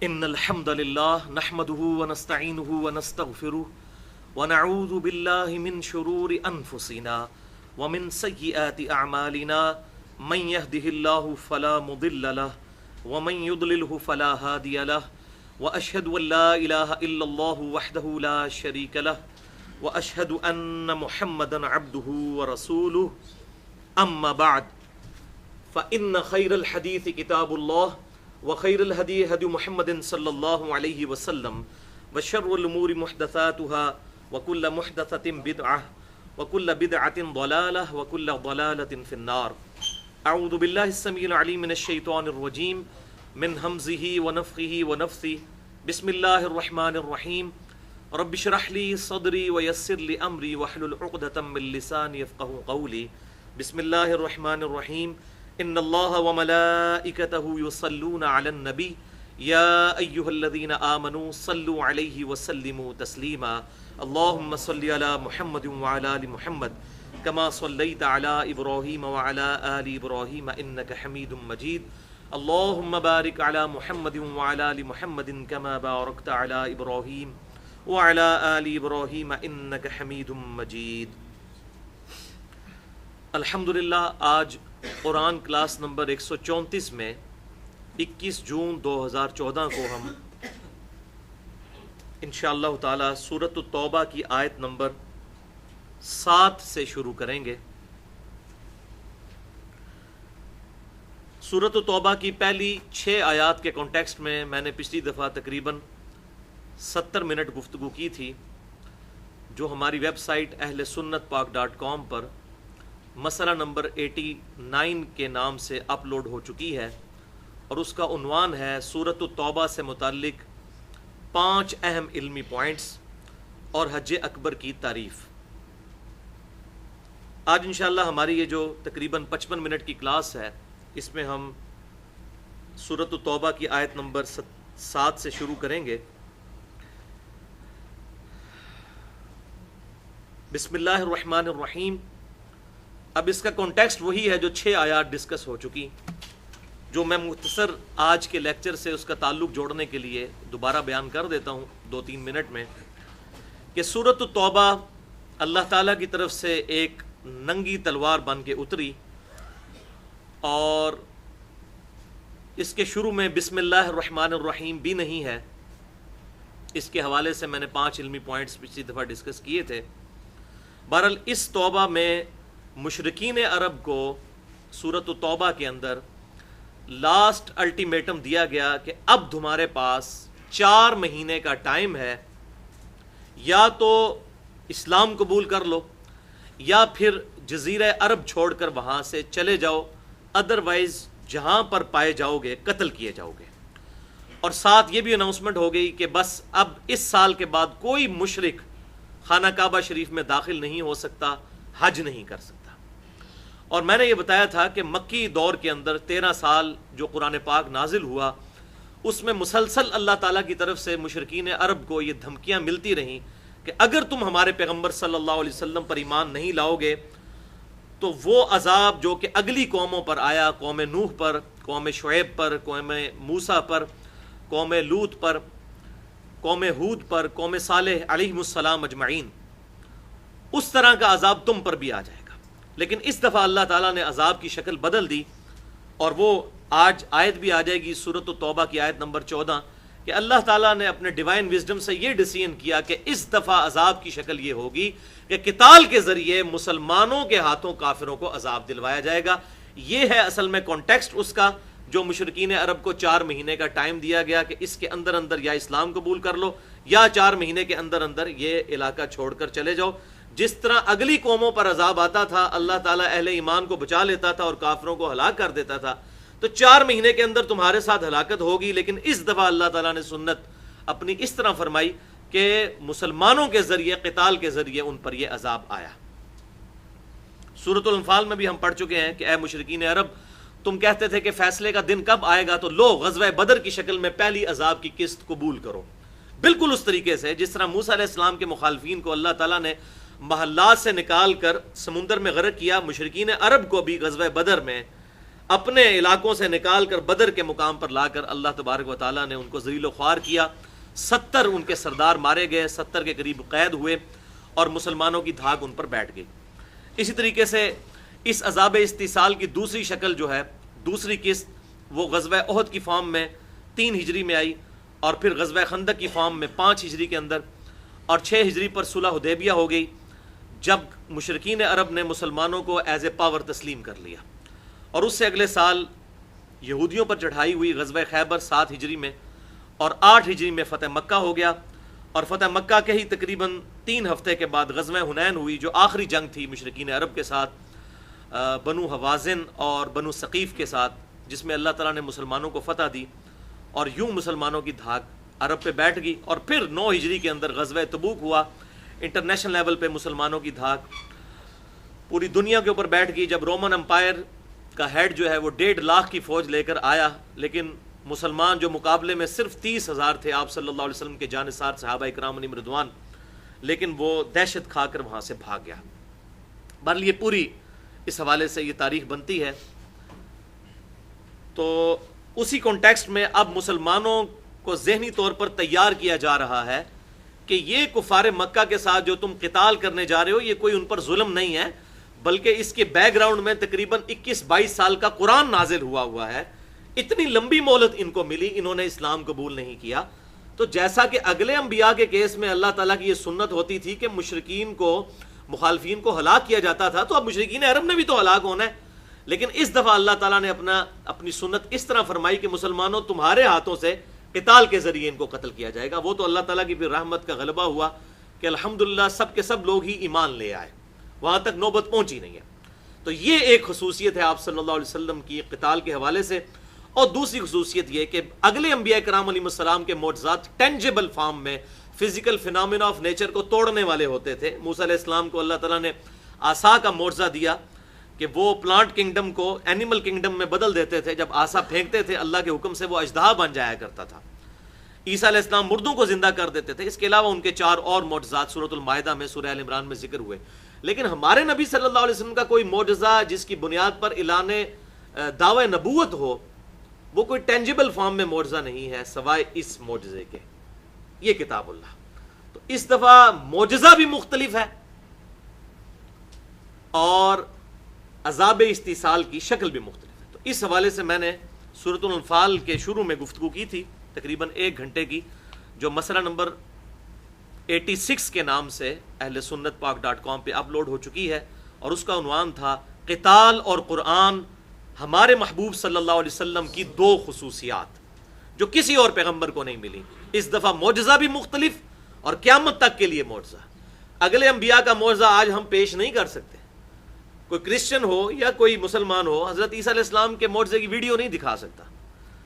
ان الحمد لله نحمده ونستعينه ونستغفره ونعوذ بالله من شرور انفسنا ومن سيئات اعمالنا من يهده الله فلا مضل له ومن يضلله فلا هادي له واشهد ان لا اله الا الله وحده لا شريك له واشهد ان محمدا عبده ورسوله اما بعد فان خير الحديث كتاب الله وخير الهدي هدي محمد صلى الله عليه وسلم وشر الأمور محدثاتها وكل محدثة بدعة وكل بدعة ضلالة وكل ضلالة في النار. أعوذ بالله السميع العليم من الشيطان الرجيم من همزه ونفخه ونفثه. بسم الله الرحمن الرحيم. رب اشرح لي صدري ويسر لي أمري واحلل عقدة من لساني يفقهوا قولي. بسم الله الرحمن الرحيم. ان الله وملائكته يصلون على النبي يا ايها الذين آمنوا صلوا عليه وسلموا تسليما. اللهم صل على محمد وعلى ال محمد كما صليت على ابراهيم وعلى ال ابراهيم انك حميد مجيد. اللهم بارك على محمد وعلى ال محمد كما باركت على ابراهيم وعلى ال ابراهيم انك حميد مجيد. الحمدللہ آج قرآن کلاس نمبر 134 میں 21 جون 2014 کو ہم انشاءاللہ تعالی سورۃ التوبہ کی آیت نمبر 7 سے شروع کریں گے. سورۃ التوبہ کی پہلی 6 آیات کے کانٹیکسٹ میں نے پچھلی دفعہ تقریباً 70 منٹ گفتگو کی تھی، جو ہماری ویب سائٹ اہل سنت پاک .com پر مسئلہ نمبر 89 کے نام سے اپلوڈ ہو چکی ہے، اور اس کا عنوان ہے سورۃ التوبہ سے متعلق 5 اہم علمی پوائنٹس اور حج اکبر کی تعریف. آج انشاءاللہ ہماری یہ جو تقریباً 55 منٹ کی کلاس ہے، اس میں ہم سورۃ التوبہ کی آیت نمبر 7 سے شروع کریں گے. بسم اللہ الرحمن الرحیم. اب اس کا کانٹیکسٹ وہی ہے جو 6 آیات ڈسکس ہو چکی، جو میں مختصر آج کے لیکچر سے اس کا تعلق جوڑنے کے لیے دوبارہ بیان کر دیتا ہوں 2-3 منٹ میں، کہ سورۃ التوبہ اللہ تعالیٰ کی طرف سے ایک ننگی تلوار بن کے اتری، اور اس کے شروع میں بسم اللہ الرحمن الرحیم بھی نہیں ہے. اس کے حوالے سے میں نے 5 علمی پوائنٹس پچھلی دفعہ ڈسکس کیے تھے. بہرحال اس توبہ میں مشرکین عرب کو سورۃ التوبہ کے اندر لاسٹ الٹیمیٹم دیا گیا کہ اب تمہارے پاس 4 مہینے کا ٹائم ہے، یا تو اسلام قبول کر لو یا پھر جزیرہ عرب چھوڑ کر وہاں سے چلے جاؤ، ادروائز جہاں پر پائے جاؤ گے قتل کیے جاؤ گے. اور ساتھ یہ بھی اناؤنسمنٹ ہو گئی کہ بس اب اس سال کے بعد کوئی مشرک خانہ کعبہ شریف میں داخل نہیں ہو سکتا، حج نہیں کر سکتا. اور میں نے یہ بتایا تھا کہ مکی دور کے اندر 13 سال جو قرآن پاک نازل ہوا، اس میں مسلسل اللہ تعالیٰ کی طرف سے مشرکین عرب کو یہ دھمکیاں ملتی رہیں کہ اگر تم ہمارے پیغمبر صلی اللہ علیہ وسلم پر ایمان نہیں لاؤ گے تو وہ عذاب جو کہ اگلی قوموں پر آیا، قوم نوح پر، قوم شعیب پر، قوم موسیٰ پر، قوم لوط پر، قوم ہود پر، قوم صالح علیہ السلام اجمعین، اس طرح کا عذاب تم پر بھی آ جائے گا. لیکن اس دفعہ اللہ تعالیٰ نے عذاب کی شکل بدل دی، اور وہ آج آیت بھی آ جائے گی سورۃ التوبہ کی آیت نمبر 14 کہ اللہ تعالیٰ نے اپنے ڈیوائن وزڈم سے یہ ڈیسیژن کیا کہ اس دفعہ عذاب کی شکل یہ ہوگی کہ قتال کے ذریعے مسلمانوں کے ہاتھوں کافروں کو عذاب دلوایا جائے گا. یہ ہے اصل میں کانٹیکسٹ اس کا، جو مشرکین عرب کو 4 مہینے کا ٹائم دیا گیا کہ اس کے اندر اندر یا اسلام قبول کر لو یا 4 مہینے کے اندر اندر یہ علاقہ چھوڑ کر چلے جاؤ. جس طرح اگلی قوموں پر عذاب آتا تھا، اللہ تعالیٰ اہل ایمان کو بچا لیتا تھا اور کافروں کو ہلاک کر دیتا تھا، تو 4 مہینے کے اندر تمہارے ساتھ ہلاکت ہوگی. لیکن اس دفعہ اللہ تعالیٰ نے سنت اپنی اس طرح فرمائی کہ مسلمانوں کے ذریعے، قتال کے ذریعے ان پر یہ عذاب آیا. سورۃ الانفال میں بھی ہم پڑھ چکے ہیں کہ اے مشرکین عرب، تم کہتے تھے کہ فیصلے کا دن کب آئے گا، تو لو غزوہ بدر کی شکل میں پہلی عذاب کی قسط قبول کرو. بالکل اس طریقے سے جس طرح موسیٰ علیہ السلام کے مخالفین کو اللہ تعالیٰ نے محلات سے نکال کر سمندر میں غرق کیا، مشرکین عرب کو بھی غزوہ بدر میں اپنے علاقوں سے نکال کر بدر کے مقام پر لا کر اللہ تبارک و تعالیٰ نے ان کو ذلیل و خوار کیا. 70 ان کے سردار مارے گئے، 70 کے قریب قید ہوئے اور مسلمانوں کی دھاک ان پر بیٹھ گئی. اسی طریقے سے اس عذاب استیصال کی دوسری شکل جو ہے، دوسری قسط، وہ غزوہ احد کی فارم میں 3 ہجری میں آئی، اور پھر غزوہ خندق کی فارم میں 5 ہجری کے اندر، اور 6 ہجری پر صلح حدیبیہ ہو گئی، جب مشرکین عرب نے مسلمانوں کو ایز اے پاور تسلیم کر لیا. اور اس سے اگلے سال یہودیوں پر چڑھائی ہوئی غزوہ خیبر 7 ہجری میں، اور 8 ہجری میں فتح مکہ ہو گیا. اور فتح مکہ کے ہی تقریباً 3 ہفتے کے بعد غزوہ حنین ہوئی، جو آخری جنگ تھی مشرکین عرب کے ساتھ، بنو حوازن اور بنو ثقیف کے ساتھ، جس میں اللہ تعالیٰ نے مسلمانوں کو فتح دی، اور یوں مسلمانوں کی دھاک عرب پہ بیٹھ گئی. اور پھر 9 ہجری کے اندر غزوہ تبوک ہوا. انٹرنیشنل لیول پہ مسلمانوں کی دھاک پوری دنیا کے اوپر بیٹھ گئی، جب رومن امپائر کا ہیڈ جو ہے وہ 1.5 لاکھ کی فوج لے کر آیا، لیکن مسلمان جو مقابلے میں صرف 30,000 تھے آپ صلی اللہ علیہ وسلم کے جانثار صحابہ اکرام علیہم رضوان، لیکن وہ دہشت کھا کر وہاں سے بھاگ گیا. بہرحال یہ پوری اس حوالے سے یہ تاریخ بنتی ہے. تو اسی کانٹیکسٹ میں اب مسلمانوں کو ذہنی طور پر تیار کیا جا رہا ہے کہ یہ کفار مکہ کے ساتھ جو تم قتال کرنے جا رہے ہو، یہ کوئی ان پر ظلم نہیں ہے، بلکہ اس کے بیک گراؤنڈ میں تقریباً 21-22 سال کا قرآن نازل ہوا ہے. اتنی لمبی مہلت ان کو ملی، انہوں نے اسلام قبول نہیں کیا. تو جیسا کہ اگلے انبیاء کے کیس میں اللہ تعالیٰ کی یہ سنت ہوتی تھی کہ مشرکین کو، مخالفین کو ہلاک کیا جاتا تھا، تو اب مشرکین عرب نے بھی تو ہلاک ہونا ہے. لیکن اس دفعہ اللہ تعالیٰ نے اپنی سنت اس طرح فرمائی کہ مسلمانوں تمہارے ہاتھوں سے قتال کے ذریعے ان کو قتل کیا جائے گا. وہ تو اللہ تعالیٰ کی بھی رحمت کا غلبہ ہوا کہ الحمدللہ سب کے سب لوگ ہی ایمان لے آئے، وہاں تک نوبت پہنچی نہیں ہے. تو یہ ایک خصوصیت ہے آپ صلی اللہ علیہ وسلم کی قتال کے حوالے سے. اور دوسری خصوصیت یہ کہ اگلے انبیاء کرام علیہ السلام کے معجزات ٹینجیبل فارم میں، فزیکل فینامنا آف نیچر کو توڑنے والے ہوتے تھے. موسیٰ علیہ السلام کو اللہ تعالیٰ نے عصا کا معجزہ دیا کہ وہ پلانٹ کنگڈم کو اینیمل کنگڈم میں بدل دیتے تھے. جب عصا پھینکتے تھے اللہ کے حکم سے وہ اژدہا بن جایا کرتا تھا. عیسیٰ علیہ السلام مردوں کو زندہ کر دیتے تھے. اس کے علاوہ ان کے 4 اور معجزات سورۃ المائدہ میں، سورہ ال عمران میں ذکر ہوئے. لیکن ہمارے نبی صلی اللہ علیہ وسلم کا کوئی معجزہ جس کی بنیاد پر اعلان دعوی نبوت ہو، وہ کوئی ٹینجیبل فارم میں معجزہ نہیں ہے سوائے اس معجزے کے، یہ کتاب اللہ. تو اس دفعہ معجزہ بھی مختلف ہے اور عذاب استیصال کی شکل بھی مختلف ہے. تو اس حوالے سے میں نے سورۃ الانفال کے شروع میں گفتگو کی تھی تقریباً 1 گھنٹے کی، جو مسئلہ نمبر 86 کے نام سے اہل سنت پاک.com پہ اپلوڈ ہو چکی ہے، اور اس کا عنوان تھا قتال اور قرآن، ہمارے محبوب صلی اللہ علیہ وسلم کی 2 خصوصیات جو کسی اور پیغمبر کو نہیں ملی. اس دفعہ معجزہ بھی مختلف اور قیامت تک کے لیے معجزہ. اگلے انبیاء کا معجزہ آج ہم پیش نہیں کر سکتے. کوئی کرسچن ہو یا کوئی مسلمان ہو حضرت عیسیٰ علیہ السلام کے معجزے کی ویڈیو نہیں دکھا سکتا،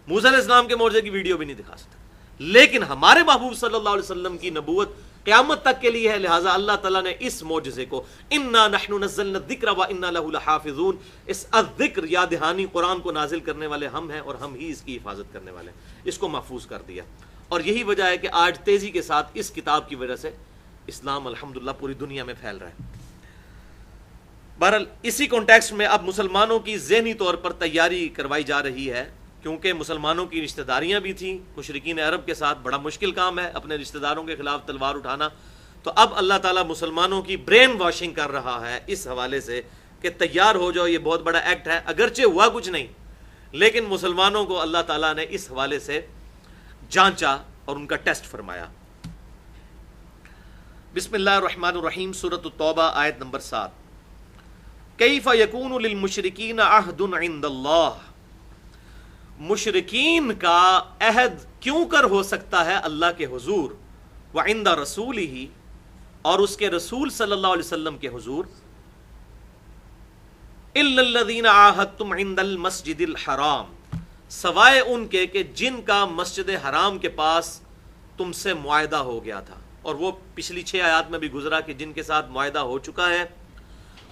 موسیٰ علیہ السلام کے معجزے کی ویڈیو بھی نہیں دکھا سکتا. لیکن ہمارے محبوب صلی اللہ علیہ وسلم کی نبوت قیامت تک کے لیے ہے. لہٰذا اللہ تعالیٰ نے اس معجزے کو انا نحن نزلنا الذکر وانا لہ لحافظون، اس الذکر یاد دہانی قرآن کو نازل کرنے والے ہم ہیں اور ہم ہی اس کی حفاظت کرنے والے ہیں، اس کو محفوظ کر دیا. اور یہی وجہ ہے کہ آج تیزی کے ساتھ اس کتاب کی وجہ سے اسلام الحمدللہ پوری دنیا میں پھیل رہا ہے. بہرحال اسی کانٹیکسٹ میں اب مسلمانوں کی ذہنی طور پر تیاری کروائی جا رہی ہے، کیونکہ مسلمانوں کی رشتہ داریاں بھی تھیں مشرکین عرب کے ساتھ. بڑا مشکل کام ہے اپنے رشتہ داروں کے خلاف تلوار اٹھانا. تو اب اللہ تعالیٰ مسلمانوں کی برین واشنگ کر رہا ہے اس حوالے سے کہ تیار ہو جاؤ. یہ بہت بڑا ایکٹ ہے، اگرچہ ہوا کچھ نہیں، لیکن مسلمانوں کو اللہ تعالیٰ نے اس حوالے سے جانچا اور ان کا ٹیسٹ فرمایا. بسم اللہ الرحمن الرحیم، سورۃ التوبہ آیت نمبر 7. کیف یکون للمشرکین عہد عند اللہ، مشرکین کا عہد کیوں کر ہو سکتا ہے اللہ کے حضور، وعند رسولہ، اور اس کے رسول صلی اللہ علیہ وسلم کے حضور، الا الذین عاہدتم عند المسجد الحرام، سوائے ان کے کہ جن کا مسجد حرام کے پاس تم سے معاہدہ ہو گیا تھا. اور وہ پچھلی 6 آیات میں بھی گزرا کہ جن کے ساتھ معاہدہ ہو چکا ہے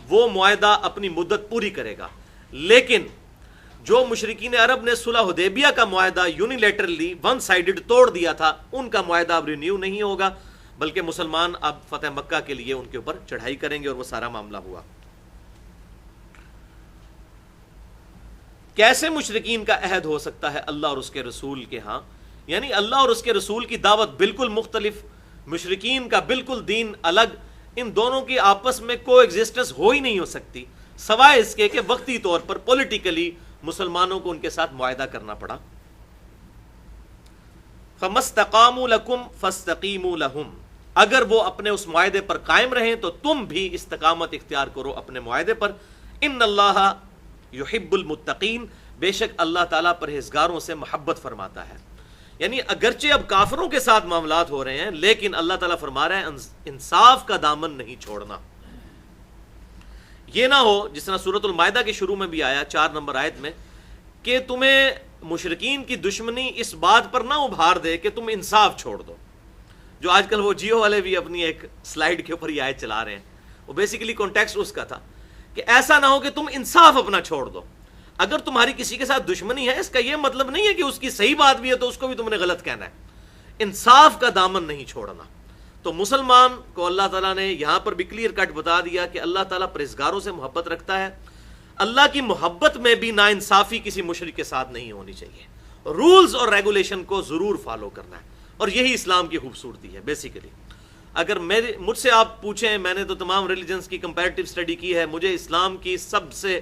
وہ معاہدہ اپنی مدت پوری کرے گا. لیکن جو مشرکین عرب نے صلح حدیبیہ کا معاہدہ یونیلیٹرلی ون سائیڈڈ توڑ دیا تھا، ان کا معاہدہ اب رینیو نہیں ہوگا، بلکہ مسلمان اب فتح مکہ کے لیے ان کے اوپر چڑھائی کریں گے، اور وہ سارا معاملہ ہوا. کیسے مشرکین کا عہد ہو سکتا ہے اللہ اور اس کے رسول کے ہاں؟ یعنی اللہ اور اس کے رسول کی دعوت بالکل مختلف، مشرکین کا بالکل دین الگ، ان دونوں کی آپس میں کو ایگزسٹنس ہو ہی نہیں ہو سکتی، سوائے اس کے کہ وقتی طور پر پولیٹیکلی مسلمانوں کو ان کے ساتھ معاہدہ کرنا پڑا۔ فَمَسْتَقَامُوا لَكُمْ فَاسْتَقِيمُوا لَهُمْ، اگر وہ اپنے اس معاہدے پر قائم رہیں تو تم بھی استقامت اختیار کرو اپنے معاہدے پر۔ ان اللہ یحب المتقین، بے شک اللہ تعالیٰ پرہیزگاروں سے محبت فرماتا ہے۔ یعنی اگرچہ اب کافروں کے ساتھ معاملات ہو رہے ہیں، لیکن اللہ تعالیٰ فرما رہا ہے انصاف کا دامن نہیں چھوڑنا۔ یہ نہ ہو جس طرح سورۃ المائدہ کے شروع میں بھی آیا 4 نمبر آیت میں، کہ تمہیں مشرکین کی دشمنی اس بات پر نہ ابھار دے کہ تم انصاف چھوڑ دو، جو آج کل وہ جیو والے بھی اپنی ایک سلائیڈ کے اوپر یہ آیت چلا رہے ہیں۔ وہ بیسیکلی کانٹیکسٹ اس کا تھا کہ ایسا نہ ہو کہ تم انصاف اپنا چھوڑ دو۔ اگر تمہاری کسی کے ساتھ دشمنی ہے، اس کا یہ مطلب نہیں ہے کہ اس کی صحیح بات بھی ہے تو اس کو بھی تم نے غلط کہنا ہے۔ انصاف کا دامن نہیں چھوڑنا۔ تو مسلمان کو اللہ تعالیٰ نے یہاں پر بھی کلیئر کٹ بتا دیا کہ اللہ تعالیٰ پرہیزگاروں سے محبت رکھتا ہے۔ اللہ کی محبت میں بھی ناانصافی کسی مشرک کے ساتھ نہیں ہونی چاہیے، رولز اور ریگولیشن کو ضرور فالو کرنا ہے، اور یہی اسلام کی خوبصورتی ہے۔ بیسیکلی اگر مجھ سے آپ پوچھیں، میں نے تو تمام ریلیجنز کی کمپیریٹیو اسٹڈی کی ہے، مجھے اسلام کی سب سے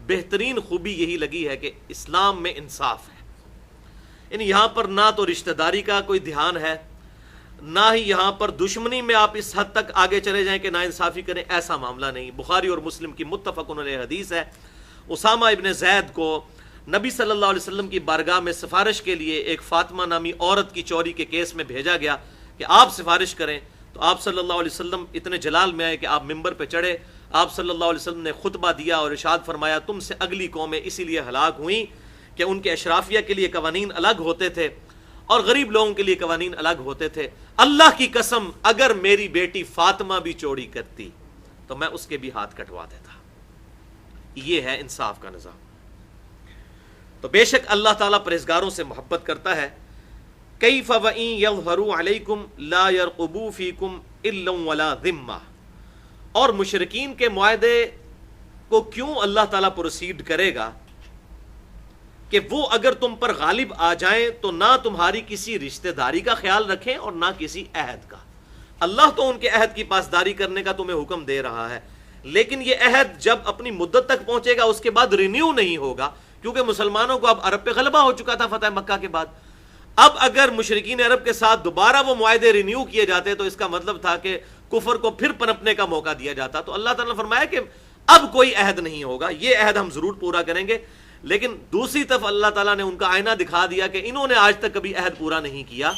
بہترین خوبی یہی لگی ہے کہ اسلام میں انصاف ہے۔ یعنی یہاں پر نہ تو رشتہ داری کا کوئی دھیان ہے، نہ ہی یہاں پر دشمنی میں آپ اس حد تک آگے چلے جائیں کہ ناانصافی کریں، ایسا معاملہ نہیں۔ بخاری اور مسلم کی متفق علیہ حدیث ہے، اسامہ ابن زید کو نبی صلی اللہ علیہ وسلم کی بارگاہ میں سفارش کے لیے ایک فاطمہ نامی عورت کی چوری کے کیس میں بھیجا گیا کہ آپ سفارش کریں، تو آپ صلی اللہ علیہ وسلم اتنے جلال میں آئے کہ آپ ممبر پہ چڑھے، آپ صلی اللہ علیہ وسلم نے خطبہ دیا اور ارشاد فرمایا تم سے اگلی قومیں اسی لیے ہلاک ہوئیں کہ ان کے اشرافیہ کے لیے قوانین الگ ہوتے تھے اور غریب لوگوں کے لیے قوانین الگ ہوتے تھے۔ اللہ کی قسم اگر میری بیٹی فاطمہ بھی چوری کرتی تو میں اس کے بھی ہاتھ کٹوا دیتا۔ یہ ہے انصاف کا نظام۔ تو بے شک اللہ تعالیٰ پرہیزگاروں سے محبت کرتا ہے۔ کیف وَإِن يَظْهَرُوا عَلَيْكُمْ لَا يَرْقُبُوا فِيكُمْ إِلًّا وَلَا ذِمَّةً، اور مشرکین کے معاہدے کو کیوں اللہ تعالیٰ پروسیڈ کرے گا کہ وہ اگر تم پر غالب آ جائیں تو نہ تمہاری کسی رشتہ داری کا خیال رکھیں اور نہ کسی عہد کا۔ اللہ تو ان کے عہد کی پاسداری کرنے کا تمہیں حکم دے رہا ہے، لیکن یہ عہد جب اپنی مدت تک پہنچے گا اس کے بعد رینیو نہیں ہوگا، کیونکہ مسلمانوں کو اب عرب پہ غلبہ ہو چکا تھا فتح مکہ کے بعد۔ اب اگر مشرکین عرب کے ساتھ دوبارہ وہ معاہدے رینیو کیے جاتے تو اس کا مطلب تھا کہ کفر کو پھر پنپنے کا موقع دیا جاتا۔ تو اللہ تعالیٰ نے فرمایا کہ اب کوئی عہد نہیں ہوگا، یہ عہد ہم ضرور پورا کریں گے۔ لیکن دوسری طرف اللہ تعالیٰ نے ان کا آئینہ دکھا دیا کہ انہوں نے آج تک کبھی عہد پورا نہیں کیا،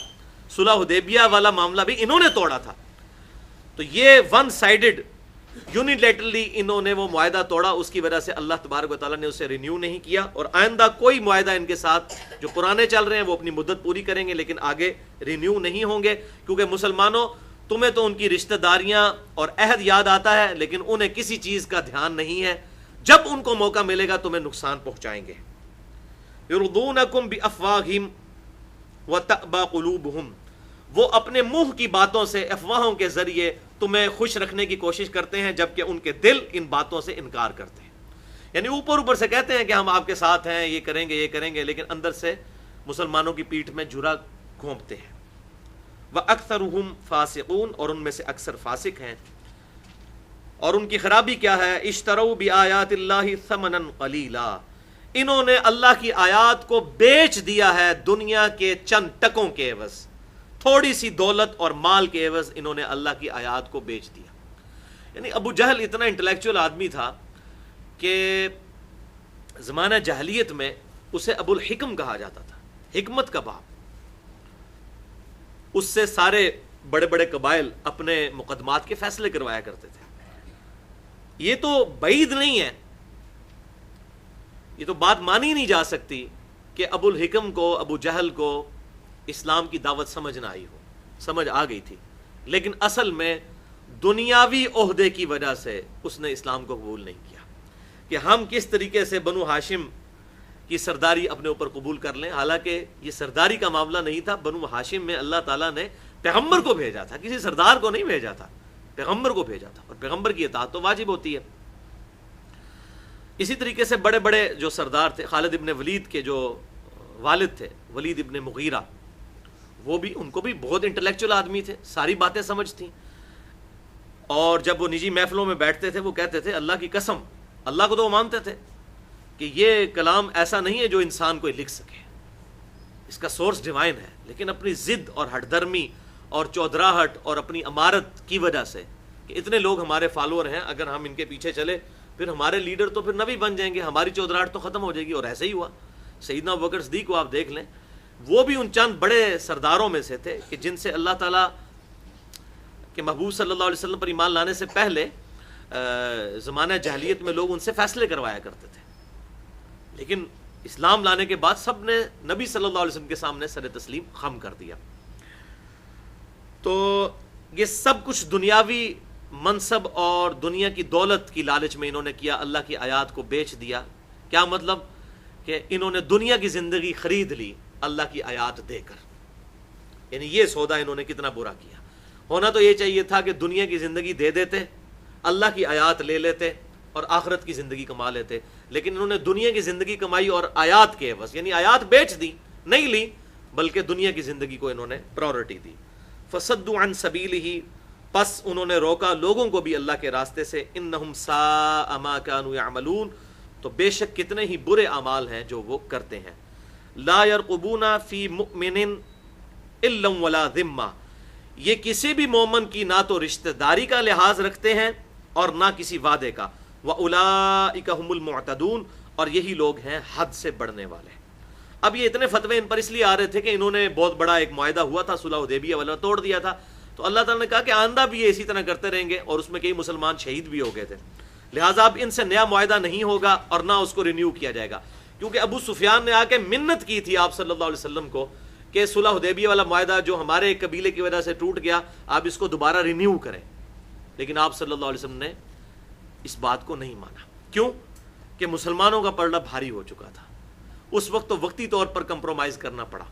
صلح حدیبیہ والا معاملہ بھی انہوں نے توڑا تھا۔ تو یہ ون سائیڈڈ یونیلیٹرلی انہوں نے وہ معاہدہ توڑا، اس کی وجہ سے اللہ تبارک و تعالیٰ نے اسے رینیو نہیں کیا، اور آئندہ کوئی معاہدہ ان کے ساتھ جو پرانے چل رہے ہیں وہ اپنی مدت پوری کریں گے لیکن آگے رینیو نہیں ہوں گے، کیونکہ مسلمانوں تمہیں تو ان کی رشتہ داریاں اور عہد یاد آتا ہے لیکن انہیں کسی چیز کا دھیان نہیں ہے، جب ان کو موقع ملے گا تمہیں نقصان پہنچائیں گے۔ یرضونکم بافواہہم وتأبى قلوبہم، وہ اپنے منہ کی باتوں سے، افواہوں کے ذریعے تمہیں خوش رکھنے کی کوشش کرتے ہیں جبکہ ان کے دل ان باتوں سے انکار کرتے ہیں۔ یعنی اوپر سے کہتے ہیں کہ ہم آپ کے ساتھ ہیں، یہ کریں گے، لیکن اندر سے مسلمانوں کی پیٹھ میں جھرا گھونپتے ہیں۔ وَأَكْثَرُهُمْ فَاسِقُونَ، اور ان میں سے اکثر فاسق ہیں۔ اور ان کی خرابی کیا ہے؟ اشتروا بآیات اللہ ثمنا قلیلا، انہوں نے اللہ کی آیات کو بیچ دیا ہے دنیا کے چند ٹکوں کے عوض، تھوڑی سی دولت اور مال کے عوض انہوں نے اللہ کی آیات کو بیچ دیا۔ یعنی ابو جہل اتنا انٹلیکچوئل آدمی تھا کہ زمانہ جاہلیت میں اسے ابو الحکم کہا جاتا تھا، حکمت کا باپ۔ اس سے سارے بڑے بڑے قبائل اپنے مقدمات کے فیصلے کروایا کرتے تھے۔ یہ تو بعید نہیں ہے، یہ تو بات مانی نہیں جا سکتی کہ ابو الحکم کو، ابو جہل کو اسلام کی دعوت سمجھ نہ آئی ہو، سمجھ آ گئی تھی، لیکن اصل میں دنیاوی عہدے کی وجہ سے اس نے اسلام کو قبول نہیں کیا کہ ہم کس طریقے سے بنو ہاشم کی سرداری اپنے اوپر قبول کر لیں۔ حالانکہ یہ سرداری کا معاملہ نہیں تھا، بنو ہاشم میں اللہ تعالیٰ نے پیغمبر کو بھیجا تھا، کسی سردار کو نہیں بھیجا تھا، پیغمبر کو بھیجا تھا، اور پیغمبر کی اطاعت تو واجب ہوتی ہے۔ اسی طریقے سے بڑے بڑے جو سردار تھے، خالد ابن ولید کے جو والد تھے ولید ابن مغیرہ، وہ بھی، ان کو بھی بہت انٹلیکچوئل آدمی تھے، ساری باتیں سمجھ تھیں، اور جب وہ نجی محفلوں میں بیٹھتے تھے وہ کہتے تھے اللہ کی قسم، اللہ کو تو وہ مانتے تھے کہ یہ کلام ایسا نہیں ہے جو انسان کوئی لکھ سکے، اس کا سورس ڈیوائن ہے، لیکن اپنی ضد اور ہٹ درمی اور چودراہٹ اور اپنی امارت کی وجہ سے کہ اتنے لوگ ہمارے فالوور ہیں، اگر ہم ان کے پیچھے چلے پھر ہمارے لیڈر تو پھر نبی بن جائیں گے، ہماری چودراہٹ تو ختم ہو جائے گی، اور ایسے ہی ہوا۔ سیدنا ابوبکر صدیق کو آپ دیکھ لیں، وہ بھی ان چند بڑے سرداروں میں سے تھے کہ جن سے اللہ تعالیٰ کے محبوب صلی اللہ علیہ وسلم پر ایمان لانے سے پہلے زمانہ جاہلیت میں لوگ ان سے فیصلے کروایا کرتے تھے، لیکن اسلام لانے کے بعد سب نے نبی صلی اللہ علیہ وسلم کے سامنے سر تسلیم خم کر دیا۔ تو یہ سب کچھ دنیاوی منصب اور دنیا کی دولت کی لالچ میں انہوں نے کیا، اللہ کی آیات کو بیچ دیا۔ کیا مطلب؟ کہ انہوں نے دنیا کی زندگی خرید لی اللہ کی آیات دے کر، یعنی یہ سودا انہوں نے کتنا برا کیا۔ ہونا تو یہ چاہیے تھا کہ دنیا کی زندگی دے دیتے، اللہ کی آیات لے لیتے اور آخرت کی زندگی کما لیتے، لیکن انہوں نے دنیا کی زندگی کمائی اور آیات کے عوض، یعنی آیات بیچ دی، نہیں لی، بلکہ دنیا کی زندگی کو انہوں نے پرائورٹی دی۔ فصدوا عن سبیلہ، پس انہوں نے روکا لوگوں کو بھی اللہ کے راستے سے۔ انہم ساء ما کانوا یعملون، تو بے شک کتنے ہی برے اعمال ہیں جو وہ کرتے ہیں۔ لا یرقبون فی مؤمن الا ولا ذمہ، یہ کسی بھی مومن کی نہ تو رشتہ داری کا لحاظ رکھتے ہیں اور نہ کسی وعدے کا۔ وَأُولَئِكَ هُمُ الْمُعْتَدُونَ، اور یہی لوگ ہیں حد سے بڑھنے والے۔ اب یہ اتنے فتوے ان پر اس لیے آ رہے تھے کہ انہوں نے بہت بڑا ایک معاہدہ ہوا تھا، صلح حدیبیہ والا، توڑ دیا تھا، تو اللہ تعالیٰ نے کہا کہ آئندہ بھی یہ اسی طرح کرتے رہیں گے، اور اس میں کئی مسلمان شہید بھی ہو گئے تھے، لہٰذا اب ان سے نیا معاہدہ نہیں ہوگا اور نہ اس کو رینیو کیا جائے گا، کیونکہ ابو سفیان نے آ کے منت کی تھی آپ صلی اللہ علیہ وسلم کو کہ صلح حدیبیہ والا معاہدہ جو ہمارے ایک قبیلے کی وجہ سے ٹوٹ گیا، آپ اس کو دوبارہ رینیو کریں، لیکن آپ صلی اللہ علیہ وسلم نے اس بات کو نہیں مانا۔ کیوں؟ کہ مسلمانوں کا پلڑا بھاری ہو چکا تھا، اس وقت تو وقتی طور پر کمپرومائز کرنا پڑا،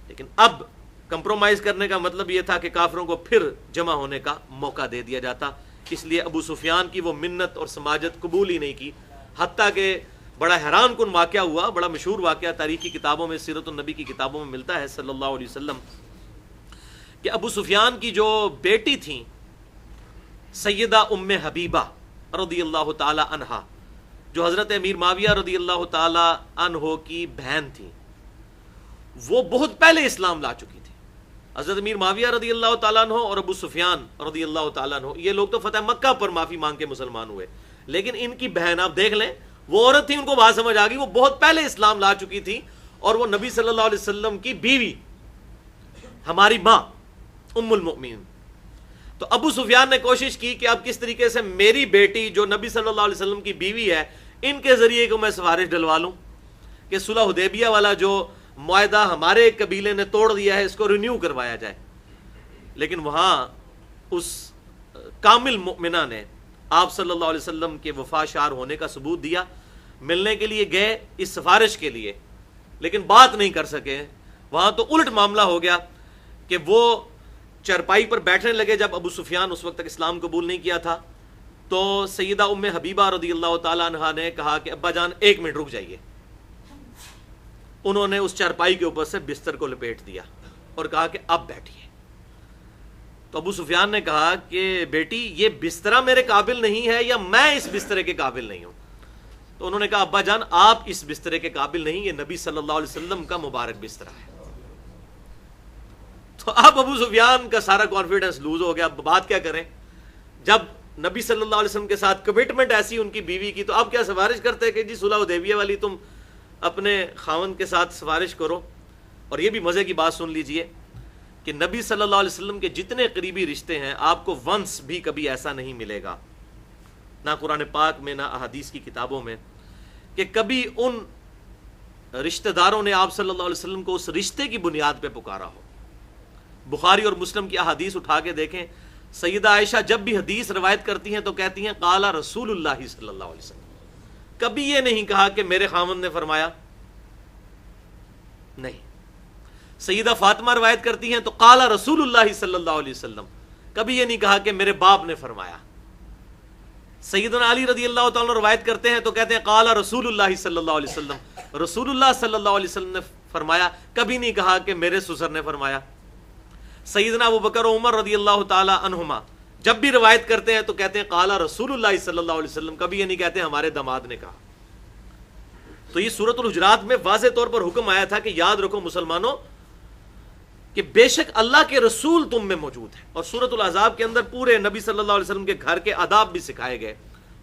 لیکن اب کمپرومائز کرنے کا مطلب یہ تھا کہ کافروں کو پھر جمع ہونے کا موقع دے دیا جاتا، اس لیے ابو سفیان کی وہ منت اور سماجت قبول ہی نہیں کی، حتیٰ کہ بڑا حیران کن واقعہ ہوا، بڑا مشہور واقعہ تاریخی کتابوں میں، سیرت النبی کی کتابوں میں ملتا ہے صلی اللہ علیہ وسلم، کہ ابو سفیان کی جو بیٹی تھیں سیدہ ام حبیبہ رضی اللہ تعالی عنہا، جو حضرت امیر معاویہ رضی اللہ تعالی عنہ کی بہن تھی، وہ بہت پہلے اسلام لا چکی تھی۔ حضرت امیر معاویہ رضی اللہ تعالیٰ عنہ اور ابو سفیان رضی اللہ تعالیٰ عنہ، یہ لوگ تو فتح مکہ پر معافی مانگ کے مسلمان ہوئے، لیکن ان کی بہن آپ دیکھ لیں، وہ عورت تھی، ان کو بات سمجھ آ گئی، وہ بہت پہلے اسلام لا چکی تھی، اور وہ نبی صلی اللہ علیہ وسلم کی بیوی، ہماری ماں ام المؤمنین۔ تو ابو سفیان نے کوشش کی کہ اب کس طریقے سے میری بیٹی جو نبی صلی اللہ علیہ وسلم کی بیوی ہے، ان کے ذریعے کو میں سفارش ڈلوا لوں کہ صلح حدیبیہ والا جو معاہدہ ہمارے ایک قبیلے نے توڑ دیا ہے اس کو رینیو کروایا جائے، لیکن وہاں اس کامل مؤمنہ نے آپ صلی اللہ علیہ وسلم کے وفا شار ہونے کا ثبوت دیا، ملنے کے لیے گئے اس سفارش کے لیے، لیکن بات نہیں کر سکے۔ وہاں تو الٹ معاملہ ہو گیا کہ وہ چرپائی پر بیٹھنے لگے، جب ابو سفیان اس وقت تک اسلام قبول نہیں کیا تھا، تو سیدہ ام حبیبہ رضی اللہ تعالی عنہا نے کہا کہ ابا جان ایک منٹ رک جائیے۔ انہوں نے اس چرپائی کے اوپر سے بستر کو لپیٹ دیا اور کہا کہ اب بیٹھیے۔ تو ابو سفیان نے کہا کہ بیٹی یہ بسترہ میرے قابل نہیں ہے یا میں اس بسترے کے قابل نہیں ہوں؟ تو انہوں نے کہا ابا جان آپ اس بسترے کے قابل نہیں، یہ نبی صلی اللہ علیہ وسلم کا مبارک بسترہ ہے۔ تو اب ابو سفیان کا سارا کانفیڈنس لوز ہو گیا، اب بات کیا کریں؟ جب نبی صلی اللہ علیہ وسلم کے ساتھ کمٹمنٹ ایسی ان کی بیوی کی، تو اب کیا سفارش کرتے کہ جی صلح حدیبیہ والی تم اپنے خاوند کے ساتھ سفارش کرو۔ اور یہ بھی مزے کی بات سن لیجئے کہ نبی صلی اللہ علیہ وسلم کے جتنے قریبی رشتے ہیں آپ کو ونس بھی کبھی ایسا نہیں ملے گا، نہ قرآن پاک میں نہ احادیث کی کتابوں میں، کہ کبھی ان رشتہ داروں نے آپ صلی اللہ علیہ وسلم کو اس رشتے کی بنیاد پہ پکارا ہو۔ بخاری اور مسلم کی احادیث اٹھا کے دیکھیں، سیدہ عائشہ جب بھی حدیث روایت کرتی ہیں تو کہتی ہیں قال رسول اللہ صلی اللہ علیہ وسلم، کبھی یہ نہیں کہا کہ میرے خاوند نے فرمایا، نہیں۔ سیدہ فاطمہ روایت کرتی ہیں تو قال رسول اللہ صلی اللہ علیہ وسلم، کبھی یہ نہیں کہا کہ میرے باپ نے فرمایا۔ سیدنا علی رضی اللہ تعالیٰ روایت کرتے ہیں تو کہتے ہیں قال رسول اللہ صلی اللہ علیہ وسلم، رسول اللہ صلی اللہ علیہ وسلم نے فرمایا، کبھی نہیں کہا کہ میرے سسر نے فرمایا۔ سیدنا ابو بکر و عمر رضی اللہ تعالی عنہما جب بھی روایت کرتے ہیں تو کہتے ہیں قال رسول اللہ صلی اللہ علیہ وسلم، کبھی یہ نہیں کہتے ہمارے داماد نے کہا۔ تو یہ سورۃ الحجرات میں واضح طور پر حکم آیا تھا کہ یاد رکھو مسلمانوں کہ بے شک اللہ کے رسول تم میں موجود ہیں، اور سورۃ الاحزاب کے اندر پورے نبی صلی اللہ علیہ وسلم کے گھر کے آداب بھی سکھائے گئے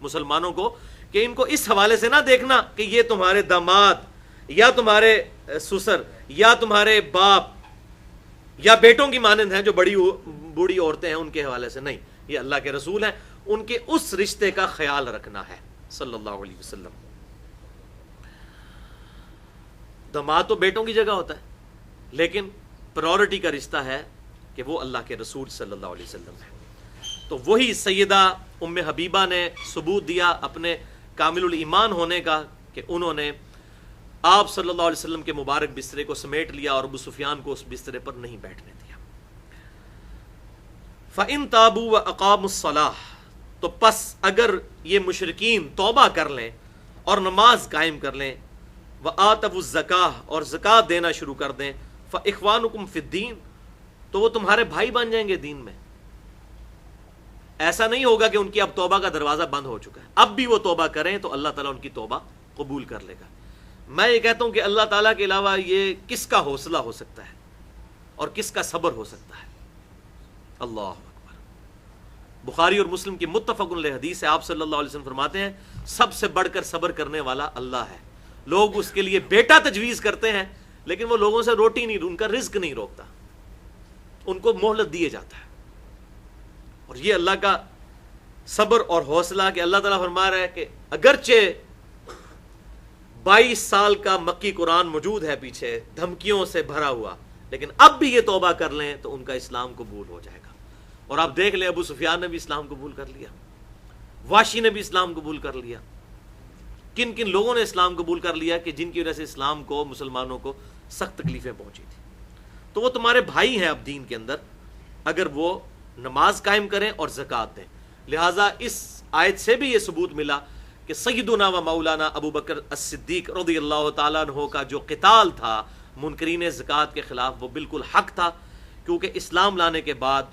مسلمانوں کو کہ ان کو اس حوالے سے نہ دیکھنا کہ یہ تمہارے داماد یا تمہارے سسر یا تمہارے باپ یا بیٹوں کی مانند ہیں جو بڑی بوڑھی عورتیں ہیں ان کے حوالے سے، نہیں، یہ اللہ کے رسول ہیں، ان کے اس رشتے کا خیال رکھنا ہے صلی اللہ علیہ وسلم۔ داماد تو بیٹوں کی جگہ ہوتا ہے، لیکن پرائورٹی کا رشتہ ہے کہ وہ اللہ کے رسول صلی اللہ علیہ وسلم ہے۔ تو وہی سیدہ ام حبیبہ نے ثبوت دیا اپنے کامل الایمان ہونے کا کہ انہوں نے آپ صلی اللہ علیہ وسلم کے مبارک بسترے کو سمیٹ لیا اور ابو سفیان کو اس بسترے پر نہیں بیٹھنے دیا۔ فَإِن تَابُوا وَأَقَامُوا الصَّلَاةَ، تو پس اگر یہ مشرکین توبہ کر لیں اور نماز قائم کر لیں، وَآتَوُا الزَّكَاةَ، اور زکوٰۃ دینا شروع کر دیں، فَإِخْوَانُكُمْ فِي الدِّينِ، تو وہ تمہارے بھائی بن جائیں گے دین میں۔ ایسا نہیں ہوگا کہ ان کی اب توبہ کا دروازہ بند ہو چکا ہے، اب بھی وہ توبہ کریں تو اللہ تعالیٰ ان کی توبہ قبول کر لے گا۔ میں یہ کہتا ہوں کہ اللہ تعالیٰ کے علاوہ یہ کس کا حوصلہ ہو سکتا ہے اور کس کا صبر ہو سکتا ہے؟ اللہ اکبر۔ بخاری اور مسلم کی متفق علیہ حدیث ہے، آپ صلی اللہ علیہ وسلم فرماتے ہیں سب سے بڑھ کر صبر کرنے والا اللہ ہے۔ لوگ اس کے لیے بیٹا تجویز کرتے ہیں لیکن وہ لوگوں سے روٹی نہیں، ان کا رزق نہیں روکتا، ان کو مہلت دیے جاتا ہے۔ اور یہ اللہ کا صبر اور حوصلہ کہ اللہ تعالیٰ فرما رہا ہے کہ اگرچہ 22 سال کا مکی قرآن موجود ہے پیچھے دھمکیوں سے بھرا ہوا، لیکن اب بھی یہ توبہ کر لیں تو ان کا اسلام قبول ہو جائے گا۔ اور آپ دیکھ لیں ابو سفیان نے بھی اسلام قبول کر لیا، واشی نے بھی اسلام قبول کر لیا، کن کن لوگوں نے اسلام قبول کر لیا کہ جن کی وجہ سے اسلام کو، مسلمانوں کو سخت تکلیفیں پہنچی تھی۔ تو وہ تمہارے بھائی ہیں اب دین کے اندر اگر وہ نماز قائم کریں اور زکوٰۃ دیں۔ لہٰذا اس آیت سے بھی یہ ثبوت ملا کہ سیدنا و مولانا ابو بکر الصدیق رضی اللہ تعالیٰ عنہ کا جو قتال تھا منکرین زکوٰۃ کے خلاف وہ بالکل حق تھا، کیونکہ اسلام لانے کے بعد